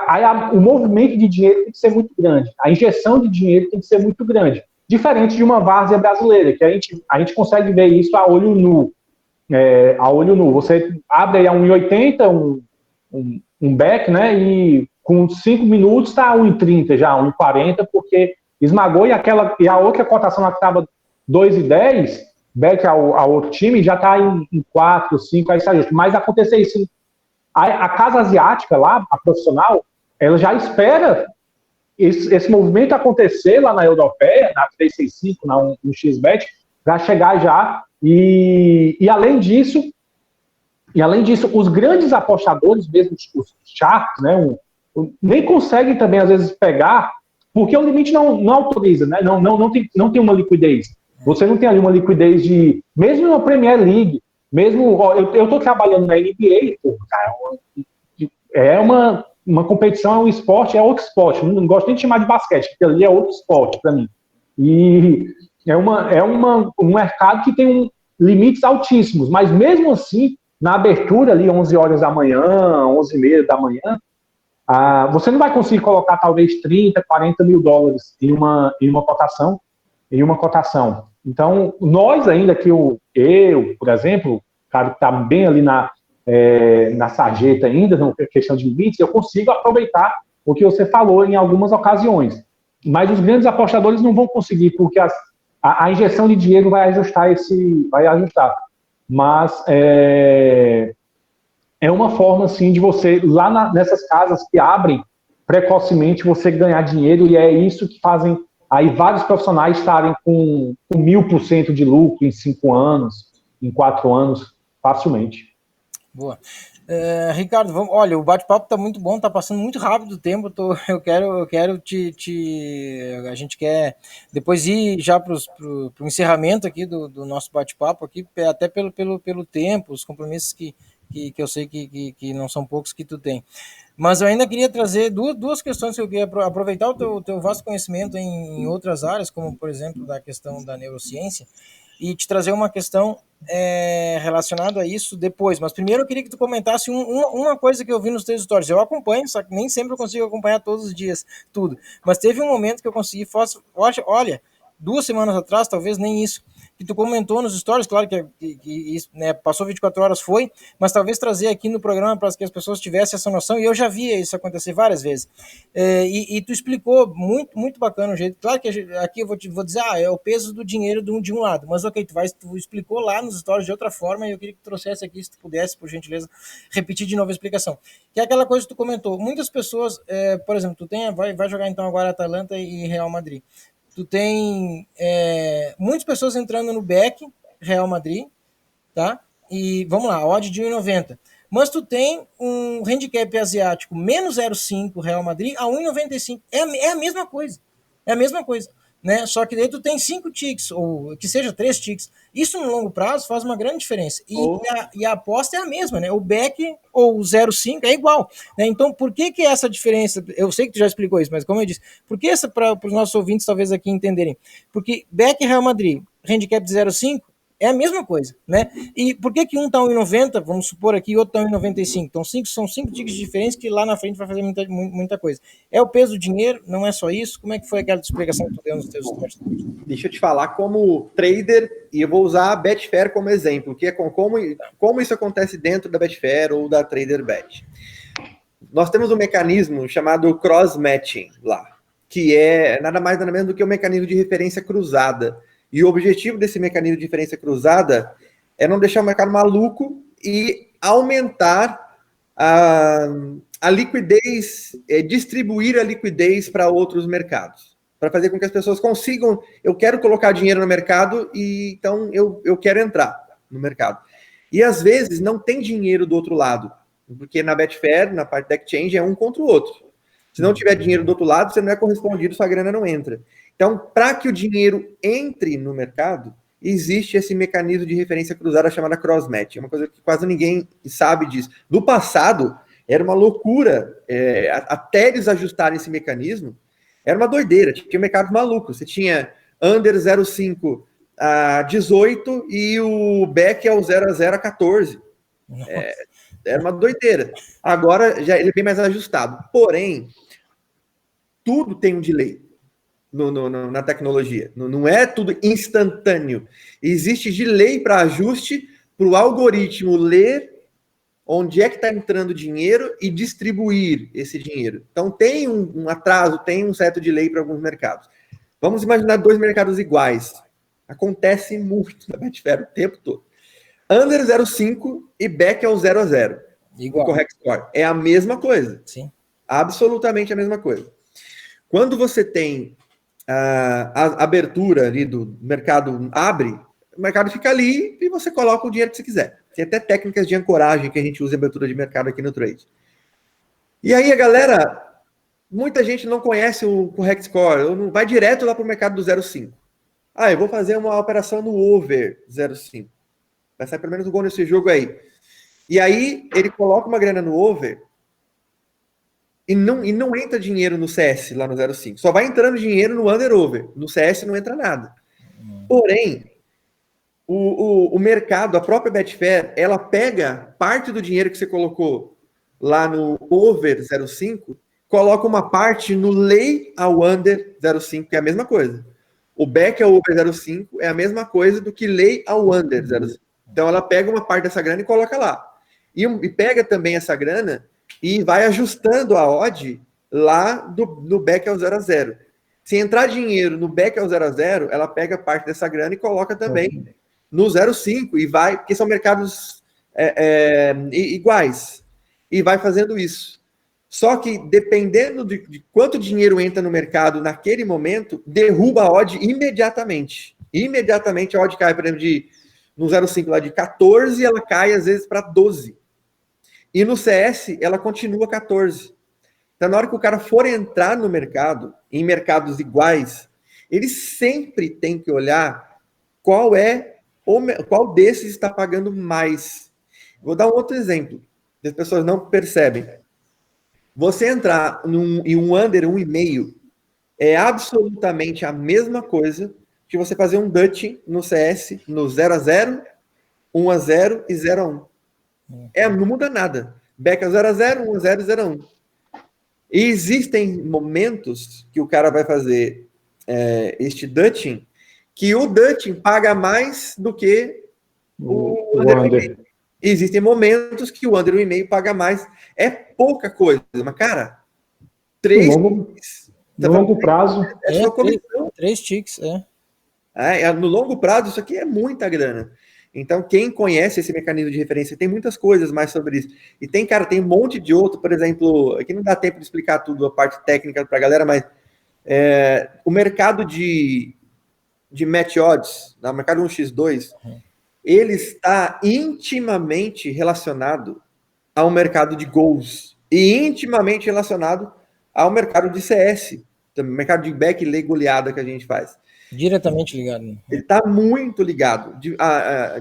aí o movimento de dinheiro tem que ser muito grande, a injeção de dinheiro tem que ser muito grande, diferente de uma várzea brasileira, que a gente consegue ver isso a olho nu. Você abre aí a 1,80, um back, né, e com 5 minutos está a 1,30 já, 1,40, porque esmagou, e a outra cotação que estava 2,10, back ao outro time, já está em 4, 5, aí está justo. Mas acontecer isso, a casa asiática lá, a profissional, ela já espera esse movimento acontecer lá na europeia, na 365, no XBET, para chegar já, e além disso, os grandes apostadores, mesmo os sharks, né, nem conseguem também, às vezes, pegar, porque o limite não autoriza, né? Não tem uma liquidez. Você não tem ali uma liquidez mesmo na Premier League, mesmo, eu estou trabalhando na NBA, é uma competição, é um esporte, é outro esporte, não gosto nem de chamar de basquete, porque ali é outro esporte para mim. E é um mercado que tem limites altíssimos, mas mesmo assim, na abertura ali, 11 horas da manhã, 11h30 da manhã, você não vai conseguir colocar talvez 30, 40 mil dólares em uma cotação. Então, nós ainda que eu, por exemplo, cara que está bem ali na sarjeta ainda, na questão de limites, eu consigo aproveitar o que você falou em algumas ocasiões. Mas os grandes apostadores não vão conseguir, porque a injeção de dinheiro vai ajustar. Mas é uma forma, assim, de você, lá nessas casas que abrem precocemente, você ganhar dinheiro, e é isso que fazem aí vários profissionais estarem com 1000% de lucro em 5 anos, em 4 anos, facilmente. Boa. Ricardo, olha, o bate-papo está muito bom, está passando muito rápido o tempo, eu quero a gente quer depois ir já para o encerramento aqui do nosso bate-papo aqui, até pelo tempo, os compromissos que que eu sei que não são poucos que tu tem. Mas eu ainda queria trazer duas questões que eu queria aproveitar o teu vasto conhecimento em outras áreas, como, por exemplo, da questão da neurociência, e te trazer uma questão relacionada a isso depois. Mas primeiro eu queria que tu comentasse uma coisa que eu vi nos teus stories. Eu acompanho, só que nem sempre eu consigo acompanhar todos os dias tudo. Mas teve um momento que eu consegui, olha, 2 semanas atrás, talvez nem isso, que tu comentou nos stories, claro que isso, né, passou 24 horas foi, mas talvez trazer aqui no programa para que as pessoas tivessem essa noção, e eu já via isso acontecer várias vezes. E tu explicou muito, muito bacana o jeito. Claro que aqui eu vou dizer, é o peso do dinheiro de um lado, mas ok, tu explicou lá nos stories de outra forma, e eu queria que tu trouxesse aqui, se tu pudesse, por gentileza, repetir de novo a explicação. Que é aquela coisa que tu comentou, muitas pessoas, por exemplo, tu vai jogar então agora Atalanta e Real Madrid. Tu tem muitas pessoas entrando no back Real Madrid, tá? E vamos lá, odd de 1,90. Mas tu tem um handicap asiático menos 0,5 Real Madrid a 1,95. É a mesma coisa. É a mesma coisa. Né? Só que daí tu tem 5 ticks, ou que seja 3 ticks. Isso no longo prazo faz uma grande diferença. E a aposta é a mesma, né? O back ou o 0,5 é igual. Né? Então, por que essa diferença? Eu sei que tu já explicou isso, mas como eu disse, por que essa, para os nossos ouvintes talvez aqui entenderem? Porque back Real Madrid, handicap de 0,5, é a mesma coisa, né? E por que um tá 1,90, vamos supor aqui, e outro tá 1,95? Então, são 5 tickets diferentes que lá na frente vai fazer muita coisa. É o peso do dinheiro, não é só isso? Como é que foi aquela explicação que tu deu nos teus stories? Deixa eu te falar como trader, e eu vou usar a Betfair como exemplo, que é como isso acontece dentro da Betfair ou da TraderBet. Nós temos um mecanismo chamado cross-matching lá, que é nada mais nada menos do que um mecanismo de referência cruzada. E o objetivo desse mecanismo de diferença cruzada é não deixar o mercado maluco e aumentar a liquidez, distribuir a liquidez para outros mercados, para fazer com que as pessoas consigam, eu quero colocar dinheiro no mercado e então eu quero entrar no mercado. E às vezes não tem dinheiro do outro lado, porque na Betfair, na parte da exchange, é um contra o outro. Se não tiver dinheiro do outro lado, você não é correspondido, sua grana não entra. Então, para que o dinheiro entre no mercado, existe esse mecanismo de referência cruzada chamada cross-match. É uma coisa que quase ninguém sabe disso. No passado, era uma loucura. Até eles ajustarem esse mecanismo, era uma doideira. Tinha mercados malucos. Você tinha under 0,5 a 18 e o back é o 0 a 0 a 14. Era uma doideira. Agora, já ele é bem mais ajustado. Porém, tudo tem um delay. Na tecnologia. Não é tudo instantâneo. Existe delay para ajuste para o algoritmo ler onde é que está entrando dinheiro e distribuir esse dinheiro. Então tem um atraso, tem um certo delay para alguns mercados. Vamos imaginar 2 mercados iguais. Acontece muito na Betfair o tempo todo. Under 0,5 e back é o 0 a 0. Igual. O correct score. É a mesma coisa. Sim. Absolutamente a mesma coisa. Quando você tem a abertura ali do mercado abre, o mercado fica ali e você coloca o dinheiro que você quiser. Tem até técnicas de ancoragem que a gente usa em abertura de mercado aqui no trade. E aí a galera, muita gente não conhece o correct score, não vai direto lá para o mercado do 0,5. Eu vou fazer uma operação no over 0,5. Vai sair pelo menos um gol nesse jogo aí. E aí ele coloca uma grana no over e não entra dinheiro no CS lá no 0,5. Só vai entrando dinheiro no under-over. No CS não entra nada. Porém, o mercado, a própria Betfair, ela pega parte do dinheiro que você colocou lá no over 0,5, coloca uma parte no lay ao under 0,5, que é a mesma coisa. O back ao over 0,5 é a mesma coisa do que lay ao under 0,5. Então ela pega uma parte dessa grana e coloca lá. E pega também essa grana e vai ajustando a odd lá no back ao 0 a 0. Se entrar dinheiro no back ao 0 a 0, ela pega parte dessa grana e coloca também no 0,5 e vai, porque são mercados iguais, e vai fazendo isso. Só que dependendo de quanto dinheiro entra no mercado naquele momento, derruba a odd imediatamente. Imediatamente a odd cai, por exemplo, no 0,5 lá de 14, ela cai às vezes para 12. E no CS, ela continua 14. Então, na hora que o cara for entrar no mercado, em mercados iguais, ele sempre tem que olhar qual desses está pagando mais. Vou dar um outro exemplo, que as pessoas não percebem. Você entrar em um under 1,5 é absolutamente a mesma coisa que você fazer um Dutch no CS no 0-0, 1-0 e 0-1. Não muda nada. Beca 0-0, 1-0 e 0-1. E existem momentos que o cara vai fazer este Dutching, que o Dutching paga mais do que o under 1,5. Existem momentos que o under 1,5 paga mais. É pouca coisa, mas, cara, 3 no longo prazo. Três ticks, no longo prazo, isso aqui é muita grana. Então, quem conhece esse mecanismo de referência, tem muitas coisas mais sobre isso. E tem um monte de outro, por exemplo, aqui não dá tempo de explicar tudo, a parte técnica para a galera, mas o mercado de match odds, o mercado 1x2, ele está intimamente relacionado ao mercado de gols e intimamente relacionado ao mercado de CS, também, mercado de back e lei goleada que a gente faz. Diretamente ligado. Ele está muito ligado,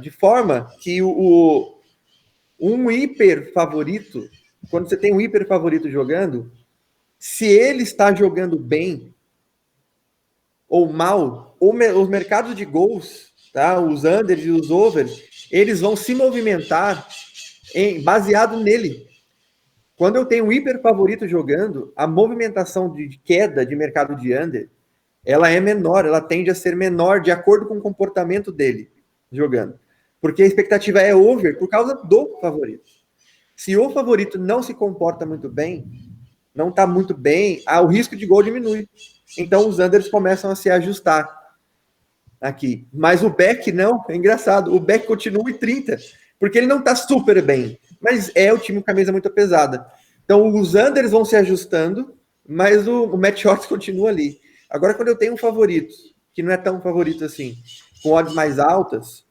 de forma que um hiper favorito, quando você tem um hiper favorito jogando, se ele está jogando bem ou mal, os mercados de gols, tá? Os unders e os overs, eles vão se movimentar baseado nele. Quando eu tenho um hiper favorito jogando, a movimentação de queda de mercado de under, ela é menor, ela tende a ser menor de acordo com o comportamento dele jogando. Porque a expectativa é over por causa do favorito. Se o favorito não se comporta muito bem, não está muito bem, o risco de gol diminui. Então os unders começam a se ajustar aqui. Mas o back não, é engraçado. O back continua em 30, porque ele não está super bem. Mas é o time com a camisa muito pesada. Então os unders vão se ajustando, mas o match odds continua ali. Agora, quando eu tenho um favorito, que não é tão favorito assim, com odds mais altas,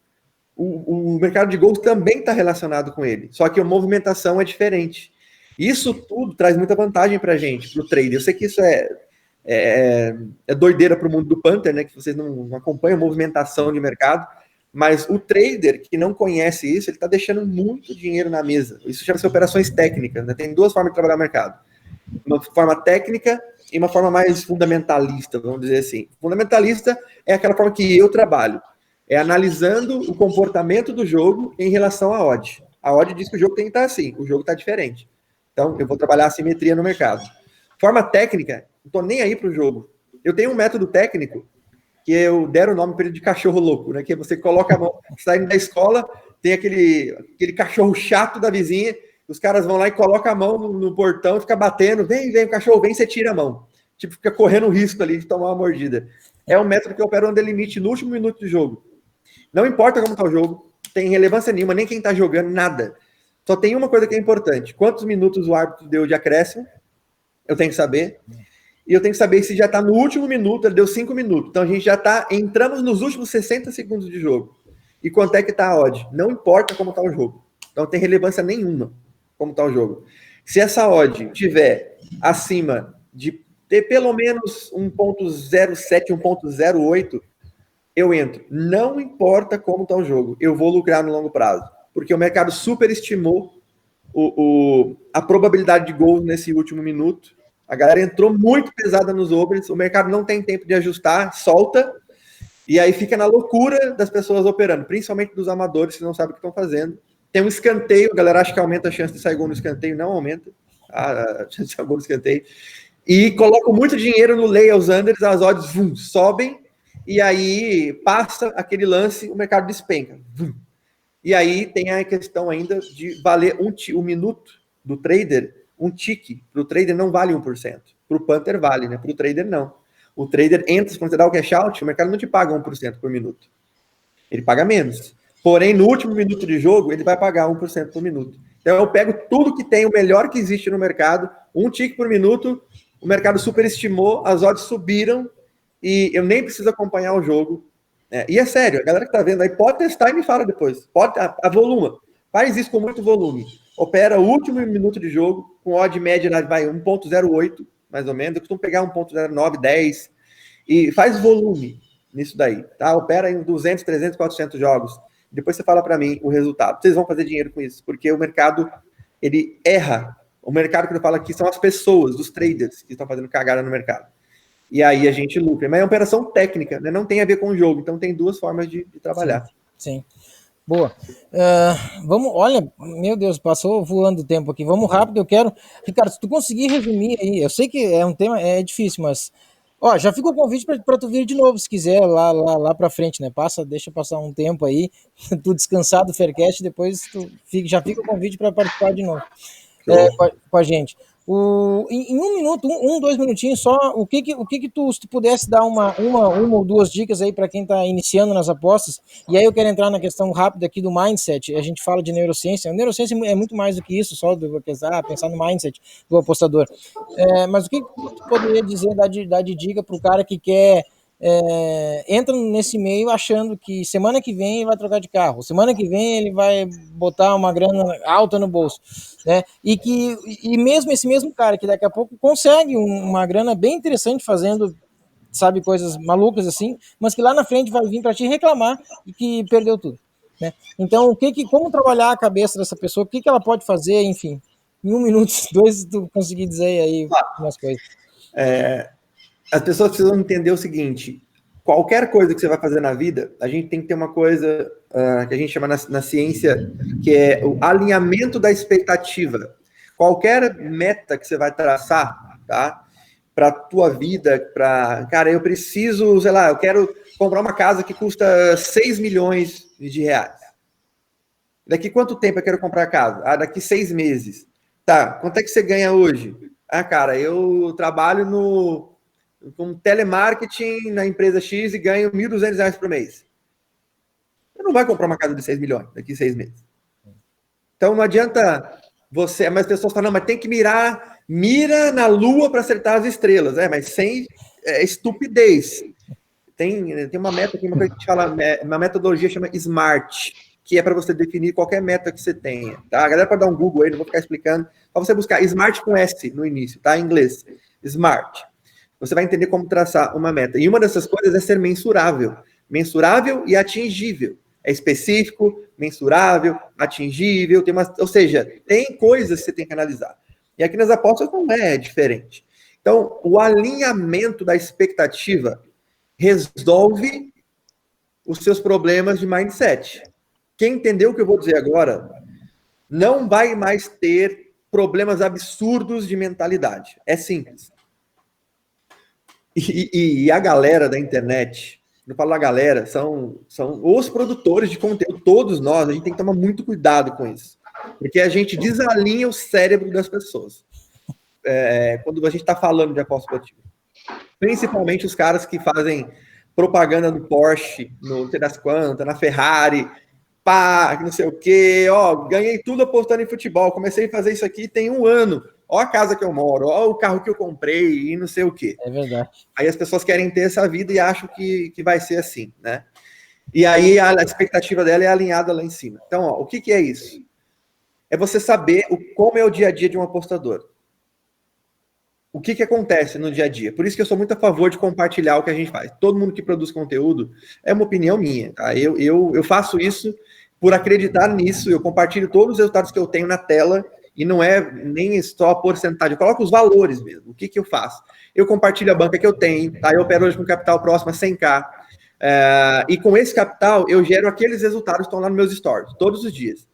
o mercado de gols também está relacionado com ele. Só que a movimentação é diferente. Isso tudo traz muita vantagem para a gente, para o trader. Eu sei que isso é doideira para o mundo do Panther, né? Que vocês não acompanham a movimentação de mercado, mas o trader que não conhece isso, ele está deixando muito dinheiro na mesa. Isso chama-se operações técnicas, né? Tem duas formas de trabalhar o mercado. Uma forma técnica e uma forma mais fundamentalista, vamos dizer assim. Fundamentalista é aquela forma que eu trabalho. É analisando o comportamento do jogo em relação à odd. A odd diz que o jogo tem que estar assim, o jogo está diferente. Então, eu vou trabalhar a simetria no mercado. Forma técnica, não estou nem aí para o jogo. Eu tenho um método técnico que eu der o nome para ele de cachorro louco, né? Que você coloca a mão, saindo da escola, tem aquele cachorro chato da vizinha, os caras vão lá e colocam a mão no portão, fica batendo, vem, o cachorro vem, você tira a mão. Tipo, fica correndo o risco ali de tomar uma mordida. É um método que eu opero under limite no último minuto do jogo. Não importa como está o jogo, tem relevância nenhuma, nem quem está jogando, nada. Só tem uma coisa que é importante. Quantos minutos o árbitro deu de acréscimo? Eu tenho que saber. E eu tenho que saber se já está no último minuto, ele deu 5 minutos. Então a gente já entramos nos últimos 60 segundos de jogo. E quanto é que está a odd? Não importa como está o jogo. Não tem relevância nenhuma como está o jogo. Se essa odd tiver acima de ter pelo menos 1.07, 1.08, eu entro. Não importa como está o jogo. Eu vou lucrar no longo prazo. Porque o mercado superestimou a probabilidade de gol nesse último minuto. A galera entrou muito pesada nos overs, o mercado não tem tempo de ajustar, solta, e aí fica na loucura das pessoas operando, principalmente dos amadores que não sabem o que estão fazendo. Tem um escanteio, a galera acha que aumenta a chance de sair gol no escanteio, não aumenta a chance de sair gol no escanteio. E colocam muito dinheiro no lay aos unders, as odds sobem, e aí passa aquele lance, o mercado despenca. E aí tem a questão ainda de valer um minuto do trader, um tique. Para o trader não vale 1%. Para o Panther vale, né? Para o trader não. O trader entra, quando você dá o cash out, o mercado não te paga 1% por minuto. Ele paga menos. Porém, no último minuto de jogo, ele vai pagar 1% por minuto. Então eu pego tudo que tem, o melhor que existe no mercado, um tique por minuto, o mercado superestimou, as odds subiram, e eu nem preciso acompanhar o jogo. E é sério, a galera que tá vendo aí pode testar e me fala depois. Pode, a voluma. Faz isso com muito volume. Opera o último minuto de jogo, com odd média, vai 1.08, mais ou menos. Eu costumo pegar 1.09, 10, e faz volume nisso daí, tá? Opera em 200, 300, 400 jogos. Depois você fala para mim o resultado. Vocês vão fazer dinheiro com isso, porque o mercado, ele erra. O mercado que eu falo aqui são as pessoas, os traders que estão fazendo cagada no mercado. E aí a gente lucra. Mas é uma operação técnica, né? Não tem a ver com o jogo. Então tem duas formas de trabalhar. Sim. Boa. Vamos, olha, meu Deus, passou voando o tempo aqui. Vamos rápido, eu quero... Ricardo, se tu conseguir resumir aí, eu sei que é um tema, é difícil, mas... Ó, já fica o convite para tu vir de novo, se quiser, lá para frente, né? Deixa passar um tempo aí, tu descansar do Faircast, depois já fica o convite para participar de novo com a gente. Em um minuto, 2 minutinhos só, o que tu, se tu pudesse dar uma ou duas dicas aí para quem está iniciando nas apostas, e aí eu quero entrar na questão rápida aqui do mindset. A gente fala de neurociência, a neurociência é muito mais do que isso, só do pensar no mindset do apostador. Mas o que tu poderia dizer, dar de dica para o cara que quer entra nesse meio achando que semana que vem ele vai trocar de carro, semana que vem ele vai botar uma grana alta no bolso, né? E mesmo esse mesmo cara que daqui a pouco consegue uma grana bem interessante fazendo, sabe, coisas malucas assim, mas que lá na frente vai vir para te reclamar e que perdeu tudo, né? Então, como trabalhar a cabeça dessa pessoa, o que ela pode fazer, enfim, em 1 minuto, 2, tu conseguir dizer aí umas coisas. As pessoas precisam entender o seguinte: qualquer coisa que você vai fazer na vida, a gente tem que ter uma coisa que a gente chama na ciência, que é o alinhamento da expectativa. Qualquer meta que você vai traçar, tá? Para tua vida, cara, eu preciso, sei lá, eu quero comprar uma casa que custa 6 milhões de reais. Daqui quanto tempo eu quero comprar a casa? Daqui 6 meses. Tá, quanto é que você ganha hoje? Cara, eu trabalho com telemarketing na empresa X e ganho R$ 1.200 por mês. Você não vai comprar uma casa de 6 milhões daqui 6 meses. Então não adianta você... Mas as pessoas falam, não, mas tem que mira na lua para acertar as estrelas. Mas sem estupidez. Tem uma meta, uma coisa que a gente fala, uma metodologia chama SMART, que é para você definir qualquer meta que você tenha. Tá? A galera pode dar um Google aí, não vou ficar explicando. Para você buscar SMART com S no início, tá? Em inglês. SMART. Você vai entender como traçar uma meta. E uma dessas coisas é ser mensurável. Mensurável e atingível. É específico, mensurável, atingível. Ou seja, tem coisas que você tem que analisar. E aqui nas apostas não é diferente. Então, o alinhamento da expectativa resolve os seus problemas de mindset. Quem entendeu o que eu vou dizer agora não vai mais ter problemas absurdos de mentalidade. É simples. E a galera da internet, não falo a galera, são os produtores de conteúdo, todos nós, a gente tem que tomar muito cuidado com isso, porque a gente desalinha o cérebro das pessoas quando a gente está falando de aposta esportiva. Principalmente os caras que fazem propaganda no Porsche, no não sei das quantas, na Ferrari, não sei o quê, ganhei tudo apostando em futebol, comecei a fazer isso aqui tem 1 ano. Ó a casa que eu moro, ó o carro que eu comprei e não sei o quê. É verdade. Aí as pessoas querem ter essa vida e acham que vai ser assim, né? E aí a expectativa dela é alinhada lá em cima. Então, o que é isso? É você saber como é o dia a dia de um apostador. O que acontece no dia a dia. Por isso que eu sou muito a favor de compartilhar o que a gente faz. Todo mundo que produz conteúdo, é uma opinião minha, tá? Eu faço isso por acreditar nisso, eu compartilho todos os resultados que eu tenho na tela. E não é nem só a porcentagem, eu coloco os valores mesmo. O que eu faço? Eu compartilho a banca que eu tenho, tá? Eu opero hoje com capital próximo a 100K. E com esse capital, eu gero aqueles resultados que estão lá nos meus stories, todos os dias.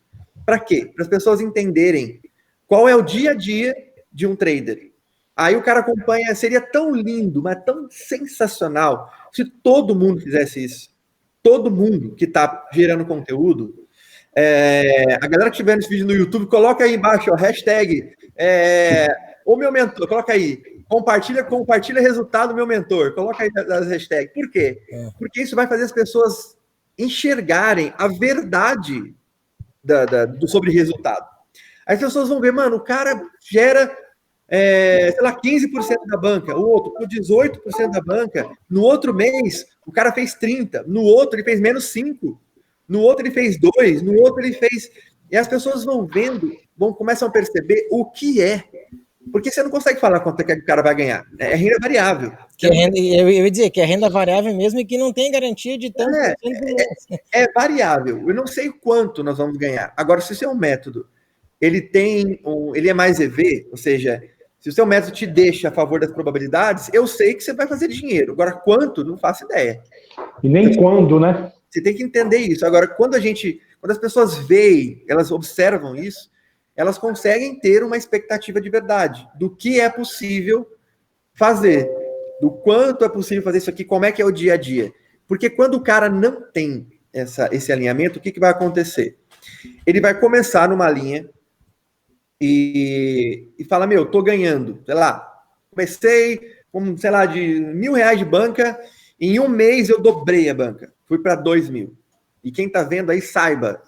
Para quê? Para as pessoas entenderem qual é o dia a dia de um trader. Aí o cara acompanha, seria tão lindo, mas tão sensacional, se todo mundo fizesse isso. Todo mundo que está gerando conteúdo. A galera que estiver nesse vídeo no YouTube, coloca aí embaixo, hashtag o meu mentor, coloca aí, compartilha resultado do meu mentor, coloca aí as hashtags. Por quê? Porque isso vai fazer as pessoas enxergarem a verdade sobre resultado. Aí as pessoas vão ver, mano, o cara gera, sei lá, 15% da banca, o outro com 18% da banca, no outro mês o cara fez 30%, no outro ele fez menos 5%. No outro ele fez 2, no outro ele fez... E as pessoas vão vendo, começam a perceber o que é Porque você não consegue falar quanto é que o cara vai ganhar. É renda variável. Que é renda, eu ia dizer que é renda variável mesmo e que não tem garantia de tanto é variável. Eu não sei quanto nós vamos ganhar. Agora, se o seu método ele é mais EV, ou seja, se o seu método te deixa a favor das probabilidades, eu sei que você vai fazer dinheiro. Agora, quanto? Não faço ideia. E nem quando, né? Você tem que entender isso. Agora, quando as pessoas veem, elas observam isso, elas conseguem ter uma expectativa de verdade do que é possível fazer, do quanto é possível fazer isso aqui, como é que é o dia a dia. Porque quando o cara não tem esse alinhamento, o que vai acontecer? Ele vai começar numa linha e fala, tô ganhando, sei lá, comecei com, sei lá, de R$1.000 de banca, em um mês eu dobrei a banca, fui para 2.000. E quem tá vendo aí, saiba,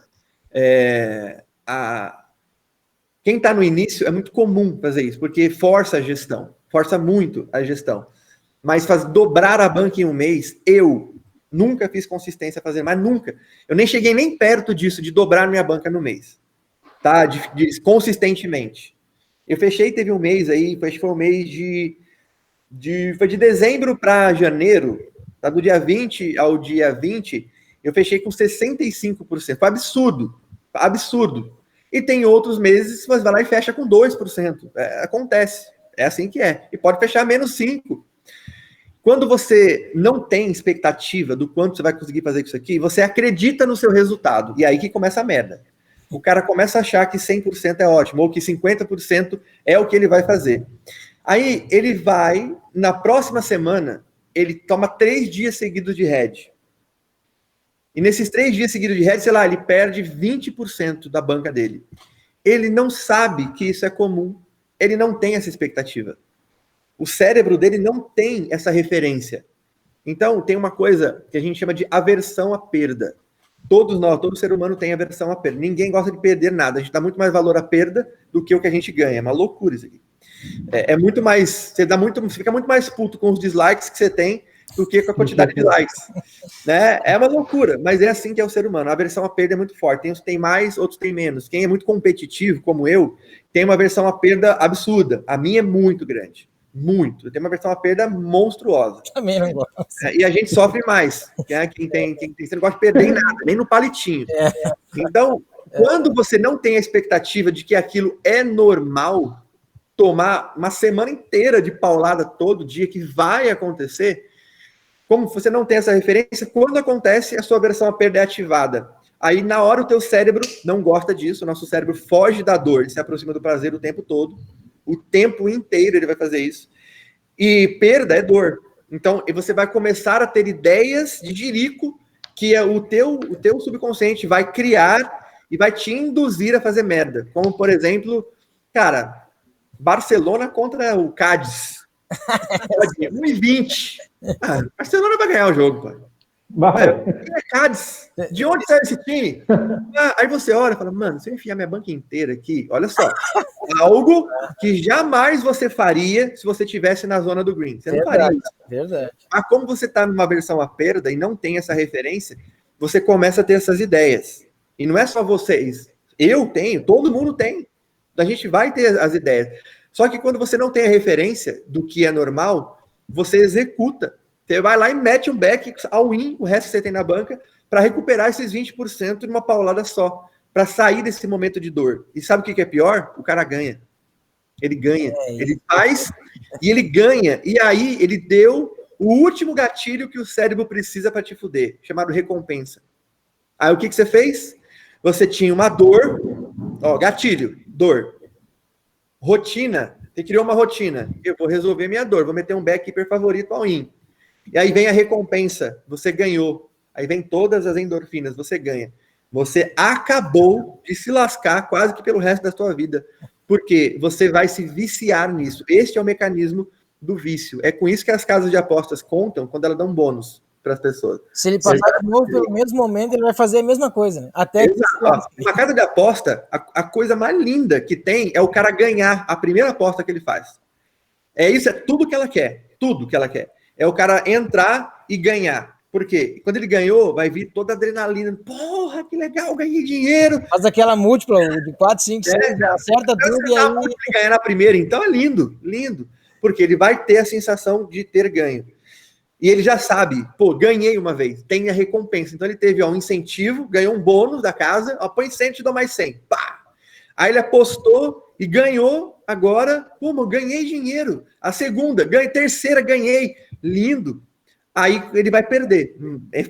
quem tá no início é muito comum fazer isso, porque força a gestão, força muito a gestão. Mas dobrar a banca em um mês, eu nunca fiz consistência a fazer, mas nunca. Eu nem cheguei nem perto disso, de dobrar minha banca no mês. Tá? Consistentemente. Eu fechei, teve um mês aí, acho que foi um mês foi de dezembro para janeiro, tá? Do dia 20 ao dia 20, eu fechei com 65%. Foi absurdo. Absurdo. E tem outros meses que você vai lá e fecha com 2%. Acontece. É assim que é. E pode fechar menos 5%. Quando você não tem expectativa do quanto você vai conseguir fazer com isso aqui, você acredita no seu resultado. E aí que começa a merda. O cara começa a achar que 100% é ótimo, ou que 50% é o que ele vai fazer. Aí ele vai, na próxima semana, ele toma 3 dias seguidos de hedge. E nesses 3 dias seguidos de hedge, sei lá, ele perde 20% da banca dele. Ele não sabe que isso é comum. Ele não tem essa expectativa. O cérebro dele não tem essa referência. Então, tem uma coisa que a gente chama de aversão à perda. Todo ser humano tem aversão à perda. Ninguém gosta de perder nada. A gente dá muito mais valor à perda do que o que a gente ganha. É uma loucura isso aqui. É muito mais... Você fica muito mais puto com os dislikes que você tem do que com a quantidade de likes. Né? É uma loucura, mas é assim que é o ser humano. A aversão à perda é muito forte. Tem uns que tem mais, outros tem menos. Quem é muito competitivo, como eu, tem uma aversão à perda absurda. A minha é muito grande. Muito. Eu tenho uma aversão à perda monstruosa. Também não gosto. E a gente sofre mais. Né? Você não gosta de perder em nada, nem no palitinho. Então, quando você não tem a expectativa de que aquilo é normal, tomar uma semana inteira de paulada todo dia, que vai acontecer, como você não tem essa referência, quando acontece, a sua aversão à perda é ativada. Aí, na hora, o teu cérebro não gosta disso, o nosso cérebro foge da dor, se aproxima do prazer o tempo todo. O tempo inteiro ele vai fazer isso. E perda é dor. Então, você vai começar a ter ideias de jirico que o teu subconsciente vai criar e vai te induzir a fazer merda. Como, por exemplo, cara, Barcelona contra o Cádiz. 1,20. Barcelona vai ganhar o jogo, pai. Quem é Cádiz? De onde sai esse time? Aí você olha e fala, mano, se eu enfiar minha banca inteira aqui, olha só, algo que jamais você faria se você estivesse na zona do green. Você não faria isso. Verdade. Mas como você está numa versão à perda e não tem essa referência, você começa a ter essas ideias. E não é só vocês. Eu tenho, todo mundo tem. A gente vai ter as ideias. Só que quando você não tem a referência do que é normal, você executa. Você vai lá e mete um back all-in, o resto que você tem na banca, para recuperar esses 20% numa paulada só, para sair desse momento de dor. E sabe o que é pior? O cara ganha. Ele ganha. Ele faz e ele ganha. E aí ele deu o último gatilho que o cérebro precisa para te fuder, chamado recompensa. Aí o que você fez? Você tinha uma dor, gatilho, dor. Rotina, você criou uma rotina. Eu vou resolver minha dor, vou meter um back hiper favorito all-in. E aí vem a recompensa, você ganhou. Aí vem todas as endorfinas, você ganha. Você acabou de se lascar quase que pelo resto da sua vida. Porque você vai se viciar nisso. Este é o mecanismo do vício. É com isso que as casas de apostas contam quando elas dão bônus para as pessoas. Se ele passar de novo pelo mesmo momento, ele vai fazer a mesma coisa, né? Até uma casa de aposta, a coisa mais linda que tem é o cara ganhar a primeira aposta que ele faz. É tudo que ela quer. Tudo que ela quer. É o cara entrar e ganhar. Por quê? Quando ele ganhou, vai vir toda a adrenalina. Porra, que legal, ganhei dinheiro. Faz aquela múltipla de 4, 5, 6, acerta tudo e aí... ganhar na primeira, então é lindo, lindo. Porque ele vai ter a sensação de ter ganho. E ele já sabe, pô, ganhei uma vez, tem a recompensa. Então ele teve um incentivo, ganhou um bônus da casa, põe 100, te dou mais 100. Pá! Aí ele apostou e ganhou agora, pô, eu ganhei dinheiro. A segunda, terceira, ganhei. Lindo. Aí ele vai perder.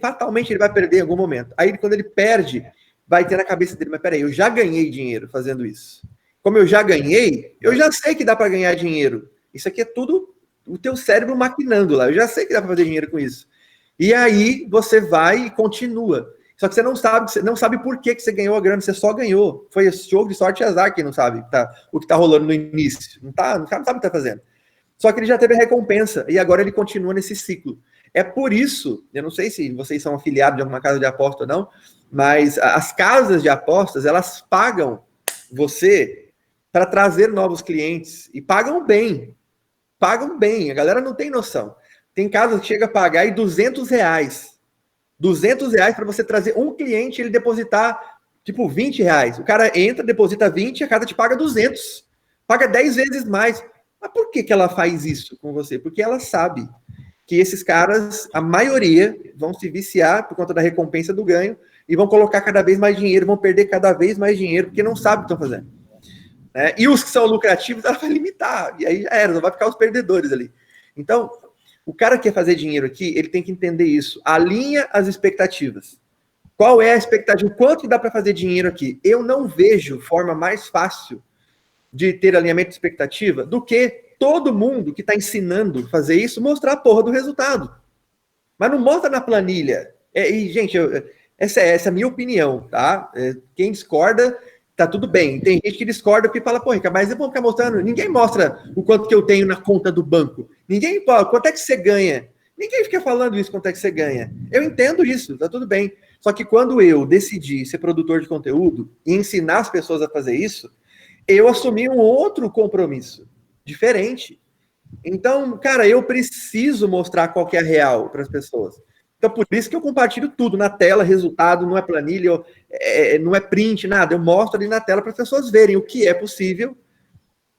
Fatalmente ele vai perder em algum momento. Aí quando ele perde, vai ter na cabeça dele, mas peraí, eu já ganhei dinheiro fazendo isso. Como eu já ganhei, eu já sei que dá para ganhar dinheiro. Isso aqui é tudo o teu cérebro maquinando lá. Eu já sei que dá para fazer dinheiro com isso. E aí você vai e continua. Só que você não sabe por que você ganhou a grana, você só ganhou. Foi esse jogo de sorte e azar, quem não sabe o que tá rolando no início. Não sabe o que tá fazendo. Só que ele já teve a recompensa e agora ele continua nesse ciclo. É por isso, eu não sei se vocês são afiliados de alguma casa de aposta ou não, mas as casas de apostas, elas pagam você para trazer novos clientes e pagam bem. Pagam bem, a galera não tem noção. Tem casas que chega a pagar aí R$200. R$200 para você trazer um cliente e ele depositar, tipo, R$20. O cara entra, deposita 20 e a casa te paga 200. Paga 10 vezes mais. Mas por que ela faz isso com você? Porque ela sabe que esses caras, a maioria, vão se viciar por conta da recompensa do ganho e vão colocar cada vez mais dinheiro, vão perder cada vez mais dinheiro, porque não sabem o que estão fazendo. E os que são lucrativos, ela vai limitar. E aí já era, só vai ficar os perdedores ali. Então, o cara que quer fazer dinheiro aqui, ele tem que entender isso. Alinha as expectativas. Qual é a expectativa? Quanto dá para fazer dinheiro aqui? Eu não vejo forma mais fácil de ter alinhamento de expectativa do que todo mundo que está ensinando a fazer isso mostrar a porra do resultado. Mas não mostra na planilha. E, gente, essa é a minha opinião, tá? Quem discorda, tá tudo bem. Tem gente que discorda porque fala, pô, Ricardo, mas eu vou ficar mostrando. Ninguém mostra o quanto que eu tenho na conta do banco. Ninguém fala, quanto é que você ganha? Ninguém fica falando isso, quanto é que você ganha. Eu entendo isso, tá tudo bem. Só que quando eu decidi ser produtor de conteúdo e ensinar as pessoas a fazer isso, eu assumi um outro compromisso, diferente. Então, cara, eu preciso mostrar qual que é a real para as pessoas. Então, por isso que eu compartilho tudo na tela, resultado, não é planilha, não é print, nada. Eu mostro ali na tela para as pessoas verem o que é possível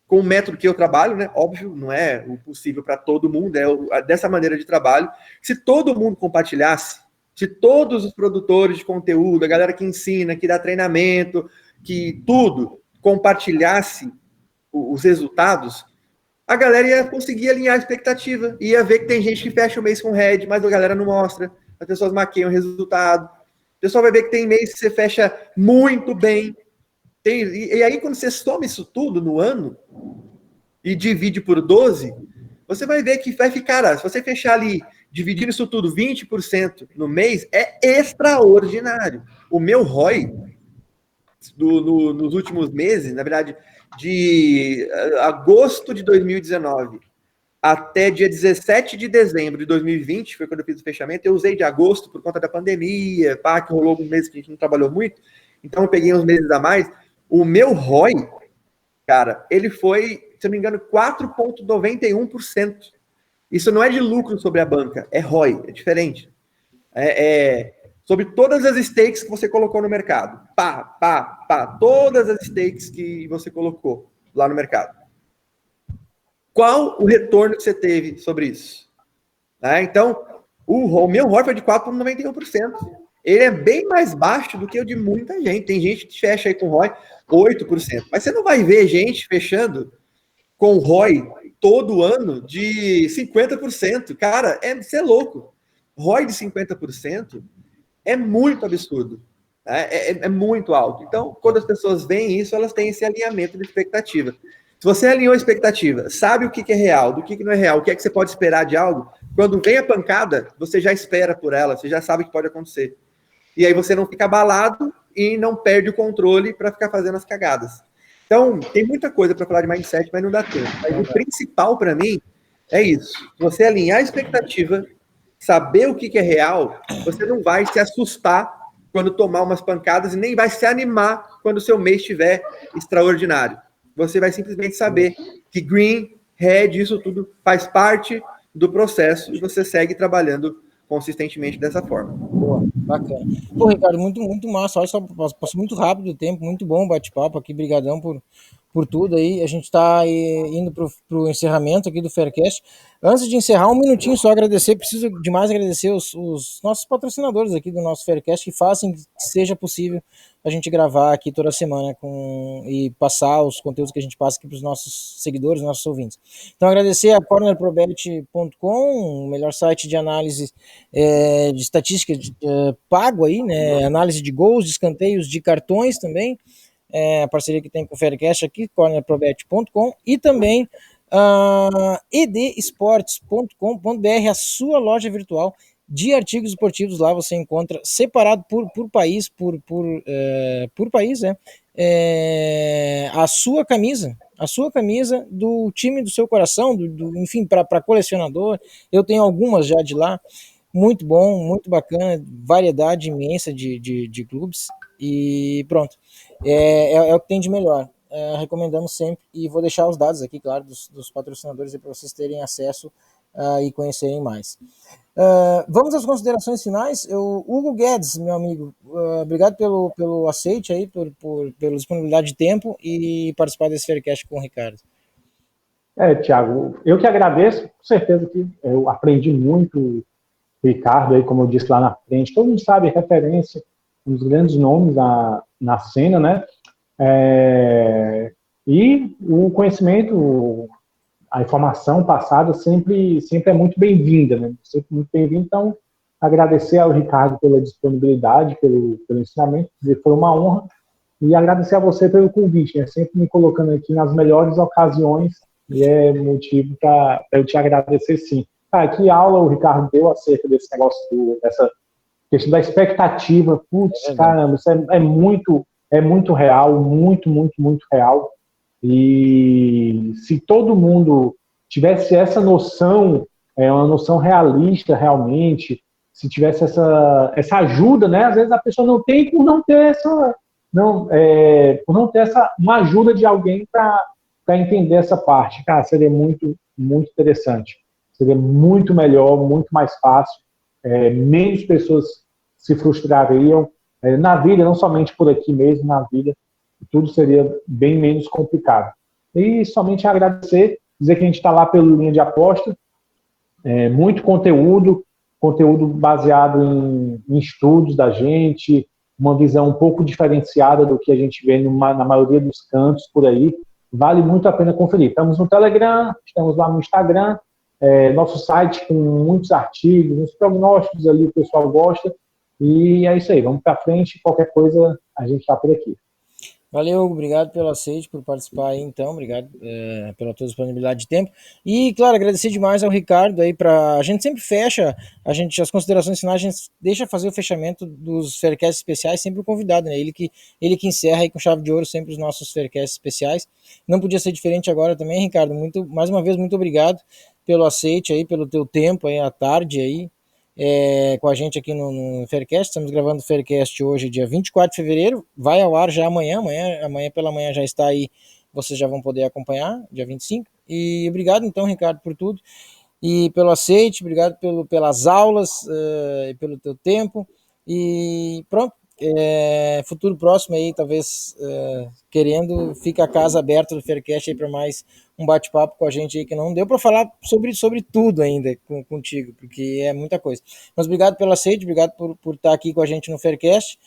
com o método que eu trabalho, né? Óbvio, não é o possível para todo mundo, é dessa maneira de trabalho. Se todo mundo compartilhasse, se todos os produtores de conteúdo, a galera que ensina, que dá treinamento, que tudo compartilhasse os resultados, a galera ia conseguir alinhar a expectativa. Ia ver que tem gente que fecha o mês com head, mas a galera não mostra. As pessoas maqueiam o resultado. O pessoal vai ver que tem mês que você fecha muito bem. E aí, quando você soma isso tudo no ano e divide por 12, você vai ver que vai ficar, se você fechar ali, dividindo isso tudo 20% no mês, é extraordinário. O meu ROI, nos últimos meses, na verdade, de agosto de 2019 até dia 17 de dezembro de 2020, foi quando eu fiz o fechamento, eu usei de agosto por conta da pandemia, que rolou um mês que a gente não trabalhou muito, então eu peguei uns meses a mais. O meu ROI, cara, ele foi, se eu não me engano, 4,91%. Isso não é de lucro sobre a banca, é ROI, é diferente. Sobre todas as stakes que você colocou no mercado. Todas as stakes que você colocou lá no mercado. Qual o retorno que você teve sobre isso? Então, o meu ROI foi de 4,91%. Ele é bem mais baixo do que o de muita gente. Tem gente que fecha aí com ROI 8%. Mas você não vai ver gente fechando com ROI todo ano de 50%. Cara, você é louco. ROI de 50%... é muito absurdo, né? É muito alto. Então, quando as pessoas veem isso, elas têm esse alinhamento de expectativa. Se você alinhou a expectativa, sabe o que é real, do que não é real, o que é que você pode esperar de algo, quando vem a pancada, você já espera por ela, você já sabe o que pode acontecer. E aí você não fica abalado e não perde o controle para ficar fazendo as cagadas. Então, tem muita coisa para falar de mindset, mas não dá tempo. Mas o principal para mim é isso. Você alinhar a expectativa, saber o que é real, você não vai se assustar quando tomar umas pancadas e nem vai se animar quando o seu mês estiver extraordinário. Você vai simplesmente saber que green, red, isso tudo faz parte do processo e você segue trabalhando consistentemente dessa forma. Boa, bacana. Pô, Ricardo, muito, muito massa. Olha só, passou muito rápido o tempo, muito bom o bate-papo aqui. Brigadão por tudo aí. A gente está indo para o encerramento aqui do Faircast. Antes de encerrar, um minutinho só agradecer. Preciso demais agradecer os nossos patrocinadores aqui do nosso Faircast que fazem que seja possível a gente gravar aqui toda semana e passar os conteúdos que a gente passa aqui para os nossos seguidores, nossos ouvintes. Então, agradecer a cornerprobet.com, o melhor site de análise de estatística pago aí, né? Análise de gols, de escanteios, de cartões também. A parceria que tem com o Faircast aqui, cornerprobet.com, e também edesportes.com.br, a sua loja virtual de artigos esportivos. Lá você encontra separado por país, por país, né? A sua camisa do time do seu coração, enfim, para colecionador. Eu tenho algumas já de lá. Muito bom, muito bacana, variedade imensa de clubes, e pronto, é o que tem de melhor. Recomendamos sempre, e vou deixar os dados aqui, claro, dos patrocinadores para vocês terem acesso e conhecerem mais. Vamos às considerações finais. Hugo Guedes, meu amigo, obrigado pelo aceite aí, pela disponibilidade de tempo e participar desse Faircast com o Ricardo. Thiago, eu que agradeço, com certeza que eu aprendi muito. Ricardo, aí, como eu disse lá na frente, todo mundo sabe, referência, um dos grandes nomes na cena, né? E o conhecimento, a informação passada sempre é muito bem-vinda, né? Sempre muito bem-vinda. Então, agradecer ao Ricardo pela disponibilidade, pelo ensinamento, foi uma honra, e agradecer a você pelo convite, né? Sempre me colocando aqui nas melhores ocasiões, e é motivo para eu te agradecer, sim. Que aula o Ricardo deu acerca desse negócio, dessa questão da expectativa. Putz, caramba, isso é muito real, muito, muito, muito real. E se todo mundo tivesse essa noção, uma noção realista realmente, se tivesse essa ajuda, né? Às vezes a pessoa não tem por não ter uma ajuda de alguém para entender essa parte. Cara, seria muito, muito interessante. Seria muito melhor, muito mais fácil, menos pessoas se frustrariam na vida, não somente por aqui mesmo, na vida, tudo seria bem menos complicado. E somente agradecer, dizer que a gente está lá pela linha de aposta, muito conteúdo baseado em estudos da gente, uma visão um pouco diferenciada do que a gente vê na maioria dos cantos por aí, vale muito a pena conferir. Estamos no Telegram, estamos lá no Instagram, nosso site com muitos artigos, uns prognósticos ali, o pessoal gosta, e é isso aí, vamos para frente, qualquer coisa a gente está por aqui. Valeu, obrigado pelo aceite, por participar aí, então, obrigado pela tua disponibilidade de tempo, e claro, agradecer demais ao Ricardo aí, a gente sempre fecha, as considerações finais, a gente deixa fazer o fechamento dos Faircasts especiais, sempre o convidado, né, ele que encerra aí com chave de ouro sempre os nossos Faircasts especiais. Não podia ser diferente agora também, Ricardo, mais uma vez, muito obrigado pelo aceite aí, pelo teu tempo aí, à tarde aí, com a gente aqui no Faircast. Estamos gravando o Faircast hoje, dia 24 de fevereiro, vai ao ar já amanhã pela manhã já está aí, vocês já vão poder acompanhar, dia 25, e obrigado então, Ricardo, por tudo, e pelo aceite, obrigado pelas aulas, e pelo teu tempo, e pronto, futuro próximo aí, talvez querendo, fica a casa aberta do Faircast aí para mais um bate-papo com a gente aí, que não deu para falar sobre tudo ainda contigo, porque é muita coisa. Mas obrigado pelo aceite, obrigado por estar aqui com a gente no Faircast,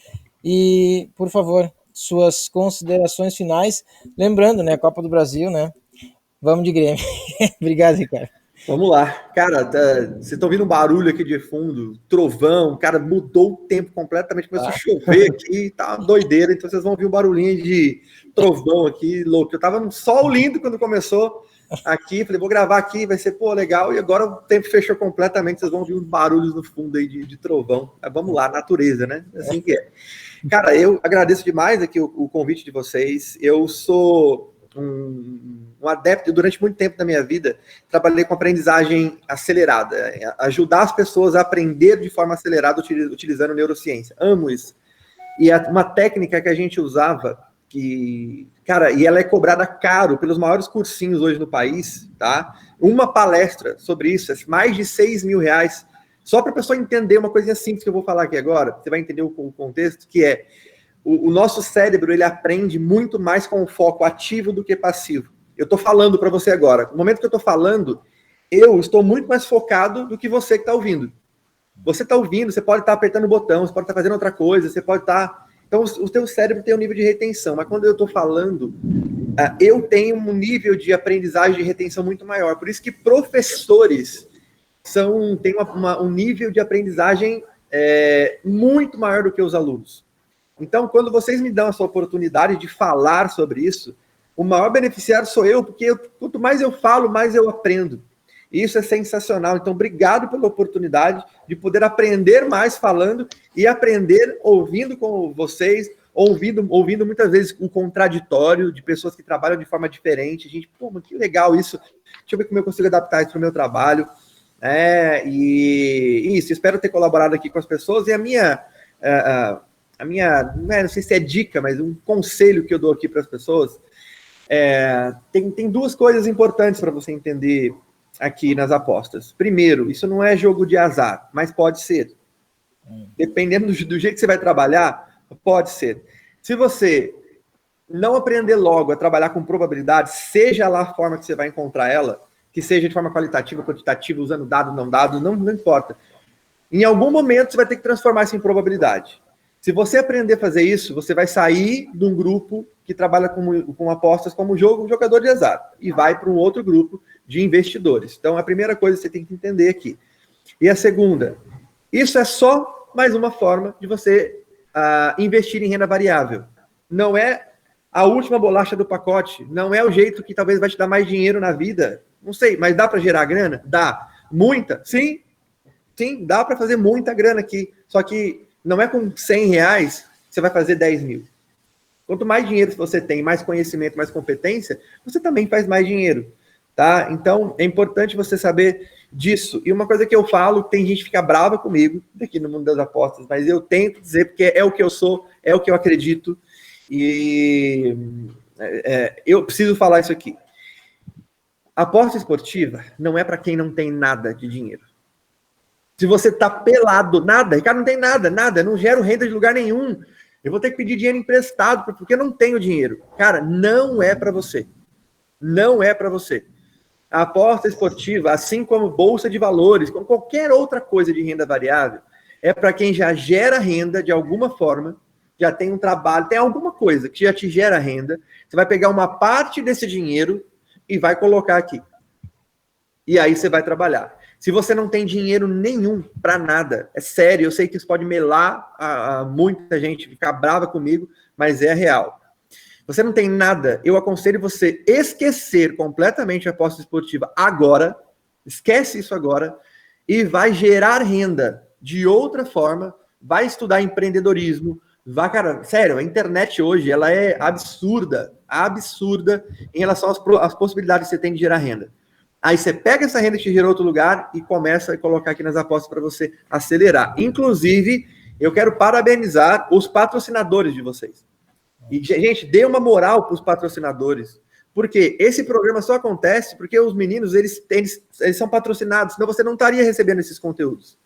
e por favor, suas considerações finais, lembrando, né, Copa do Brasil, né, vamos de Grêmio. Obrigado, Ricardo. Vamos lá. Cara, vocês estão ouvindo um barulho aqui de fundo, trovão, cara, mudou o tempo completamente, começou a chover aqui, tá uma doideira, então vocês vão ouvir um barulhinho de trovão aqui, louco. Eu tava num sol lindo quando começou aqui, falei, vou gravar aqui, vai ser, legal, e agora o tempo fechou completamente, vocês vão ouvir uns barulhos no fundo aí de trovão. Mas vamos lá, natureza, né? Assim que é. Cara, eu agradeço demais aqui o convite de vocês. Eu sou um adepto, durante muito tempo da minha vida, trabalhei com aprendizagem acelerada, ajudar as pessoas a aprender de forma acelerada utilizando neurociência. Amo isso. E é uma técnica que a gente usava, e ela é cobrada caro pelos maiores cursinhos hoje no país, tá? Uma palestra sobre isso, mais de R$6 mil Só para a pessoa entender uma coisinha simples que eu vou falar aqui agora, você vai entender o contexto, que é o nosso cérebro, ele aprende muito mais com o foco ativo do que passivo. Eu estou falando para você agora. No momento que eu estou falando, eu estou muito mais focado do que você que está ouvindo. Você está ouvindo, você pode estar apertando o botão, você pode estar fazendo outra coisa, você pode estar... Então, o teu cérebro tem um nível de retenção, mas quando eu estou falando, eu tenho um nível de aprendizagem e retenção muito maior. Por isso que professores têm um nível de aprendizagem muito maior do que os alunos. Então, quando vocês me dão essa oportunidade de falar sobre isso, o maior beneficiário sou eu, porque quanto mais eu falo, mais eu aprendo. E isso é sensacional. Então, obrigado pela oportunidade de poder aprender mais falando e aprender ouvindo com vocês, ouvindo muitas vezes o contraditório de pessoas que trabalham de forma diferente. Gente, pô, mas que legal isso. Deixa eu ver como eu consigo adaptar isso para o meu trabalho. E isso, espero ter colaborado aqui com as pessoas. E a minha não sei se é dica, mas um conselho que eu dou aqui para as pessoas, tem duas coisas importantes para você entender aqui nas apostas. Primeiro, isso não é jogo de azar, mas pode ser. Dependendo do jeito que você vai trabalhar, pode ser. Se você não aprender logo a trabalhar com probabilidade, seja lá a forma que você vai encontrar ela, que seja de forma qualitativa, quantitativa, usando dado, não importa. Em algum momento você vai ter que transformar isso em probabilidade. Se você aprender a fazer isso, você vai sair de um grupo que trabalha com apostas como jogador de azar e vai para um outro grupo de investidores. Então, a primeira coisa que você tem que entender aqui. E a segunda, isso é só mais uma forma de você investir em renda variável. Não é a última bolacha do pacote, não é o jeito que talvez vai te dar mais dinheiro na vida. Não sei, mas dá para gerar grana? Dá. Muita? Sim, dá para fazer muita grana aqui. Só que não é com R$100 que você vai fazer 10 mil. Quanto mais dinheiro você tem, mais conhecimento, mais competência, você também faz mais dinheiro, tá? Então, é importante você saber disso. E uma coisa que eu falo, tem gente que fica brava comigo, aqui no mundo das apostas, mas eu tento dizer, porque é o que eu sou, é o que eu acredito, e eu preciso falar isso aqui. Aposta esportiva não é para quem não tem nada de dinheiro. Se você tá pelado, nada, Ricardo, não tem nada, não gero renda de lugar nenhum. Eu vou ter que pedir dinheiro emprestado, porque eu não tenho dinheiro. Cara, não é para você. Não é para você. A aposta esportiva, assim como bolsa de valores, como qualquer outra coisa de renda variável, é para quem já gera renda de alguma forma, já tem um trabalho, tem alguma coisa que já te gera renda. Você vai pegar uma parte desse dinheiro e vai colocar aqui. E aí você vai trabalhar. Se você não tem dinheiro nenhum para nada, é sério, eu sei que isso pode melar a muita gente, ficar brava comigo, mas é real. Você não tem nada, eu aconselho você esquecer completamente a aposta esportiva agora, esquece isso agora, e vai gerar renda de outra forma, vai estudar empreendedorismo, cara, sério, a internet hoje, ela é absurda em relação às possibilidades que você tem de gerar renda. Aí você pega essa renda que te gerou outro lugar e começa a colocar aqui nas apostas para você acelerar. Inclusive, eu quero parabenizar os patrocinadores de vocês. E, gente, dê uma moral para os patrocinadores. Porque esse programa só acontece porque os meninos, eles são patrocinados, senão você não estaria recebendo esses conteúdos.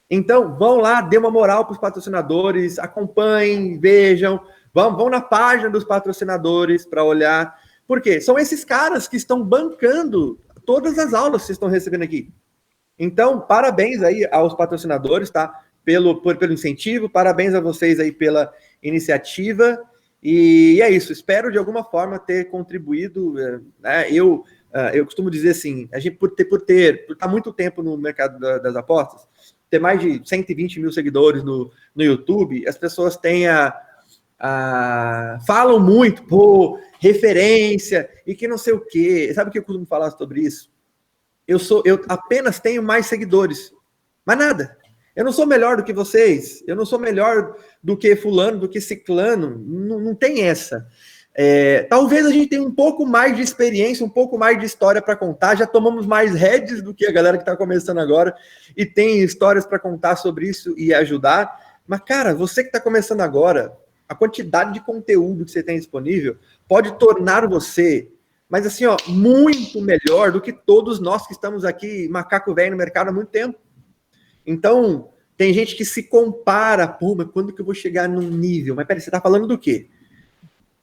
Então, vão lá, dê uma moral para os patrocinadores, acompanhem, vejam, vão na página dos patrocinadores para olhar. Por quê? São esses caras que estão bancando todas as aulas que vocês estão recebendo aqui. Então, parabéns aí aos patrocinadores, tá? Pelo incentivo, parabéns a vocês aí pela iniciativa. E é isso, espero de alguma forma ter contribuído, né? Eu costumo dizer assim, a gente por estar muito tempo no mercado das apostas, ter mais de 120 mil seguidores no YouTube, as pessoas têm falam muito, referência, e que não sei o quê. Sabe o que eu costumo falar sobre isso? Eu apenas tenho mais seguidores, mas nada. Eu não sou melhor do que vocês, eu não sou melhor do que fulano, do que ciclano, não tem essa. Talvez a gente tenha um pouco mais de experiência, um pouco mais de história para contar, já tomamos mais heads do que a galera que está começando agora, e tem histórias para contar sobre isso e ajudar. Mas, cara, você que está começando agora, a quantidade de conteúdo que você tem disponível pode tornar você, mas assim, ó, muito melhor do que todos nós que estamos aqui, macaco velho no mercado há muito tempo. Então, tem gente que se compara, pô, mas quando que eu vou chegar num nível? Mas peraí, você tá falando do quê?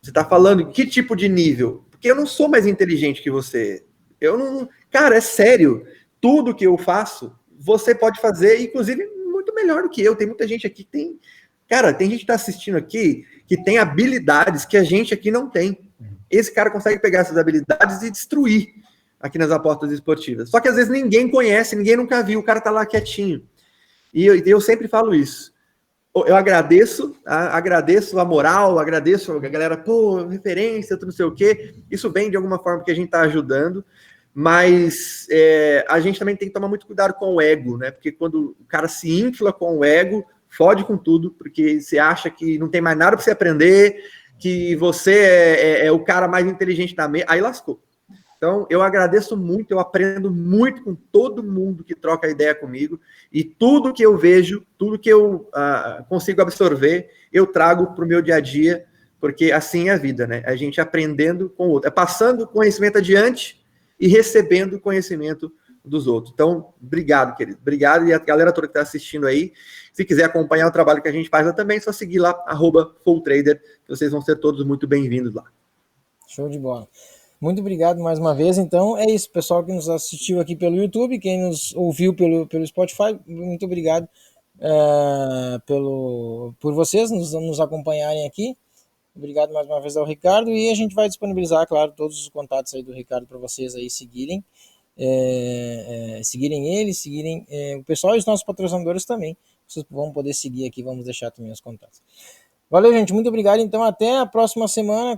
Você tá falando que tipo de nível? Porque eu não sou mais inteligente que você. Eu não... Cara, é sério. Tudo que eu faço, você pode fazer, inclusive, muito melhor do que eu. Tem muita gente aqui que tem... Cara, tem gente que tá assistindo aqui que tem habilidades que a gente aqui não tem. Esse cara consegue pegar essas habilidades e destruir aqui nas apostas esportivas. Só que às vezes ninguém conhece, ninguém nunca viu, o cara tá lá quietinho. E eu sempre falo isso. Eu agradeço a moral, agradeço a galera, pô, referência, tudo não sei o quê. Isso vem de alguma forma que a gente tá ajudando, mas a gente também tem que tomar muito cuidado com o ego, né? Porque quando o cara se infla com o ego, fode com tudo, porque você acha que não tem mais nada para você aprender, que você é o cara mais inteligente da mesa, aí lascou. Então, eu agradeço muito, eu aprendo muito com todo mundo que troca ideia comigo, e tudo que eu vejo, tudo que eu consigo absorver, eu trago para o meu dia a dia, porque assim é a vida, né? A gente aprendendo com o outro, passando conhecimento adiante e recebendo conhecimento dos outros. Então, obrigado, querido. Obrigado, e a galera toda que está assistindo aí, se quiser acompanhar o trabalho que a gente faz, também é só seguir lá, @FullTrader, vocês vão ser todos muito bem-vindos lá. Show de bola. Muito obrigado mais uma vez. Então, é isso, pessoal que nos assistiu aqui pelo YouTube, quem nos ouviu pelo Spotify, muito obrigado por vocês nos acompanharem aqui. Obrigado mais uma vez ao Ricardo, e a gente vai disponibilizar, claro, todos os contatos aí do Ricardo para vocês aí seguirem. Seguirem ele, seguirem o pessoal e os nossos patrocinadores também. Vocês vão poder seguir aqui, vamos deixar também os contatos. Valeu, gente, muito obrigado. Então, até a próxima semana.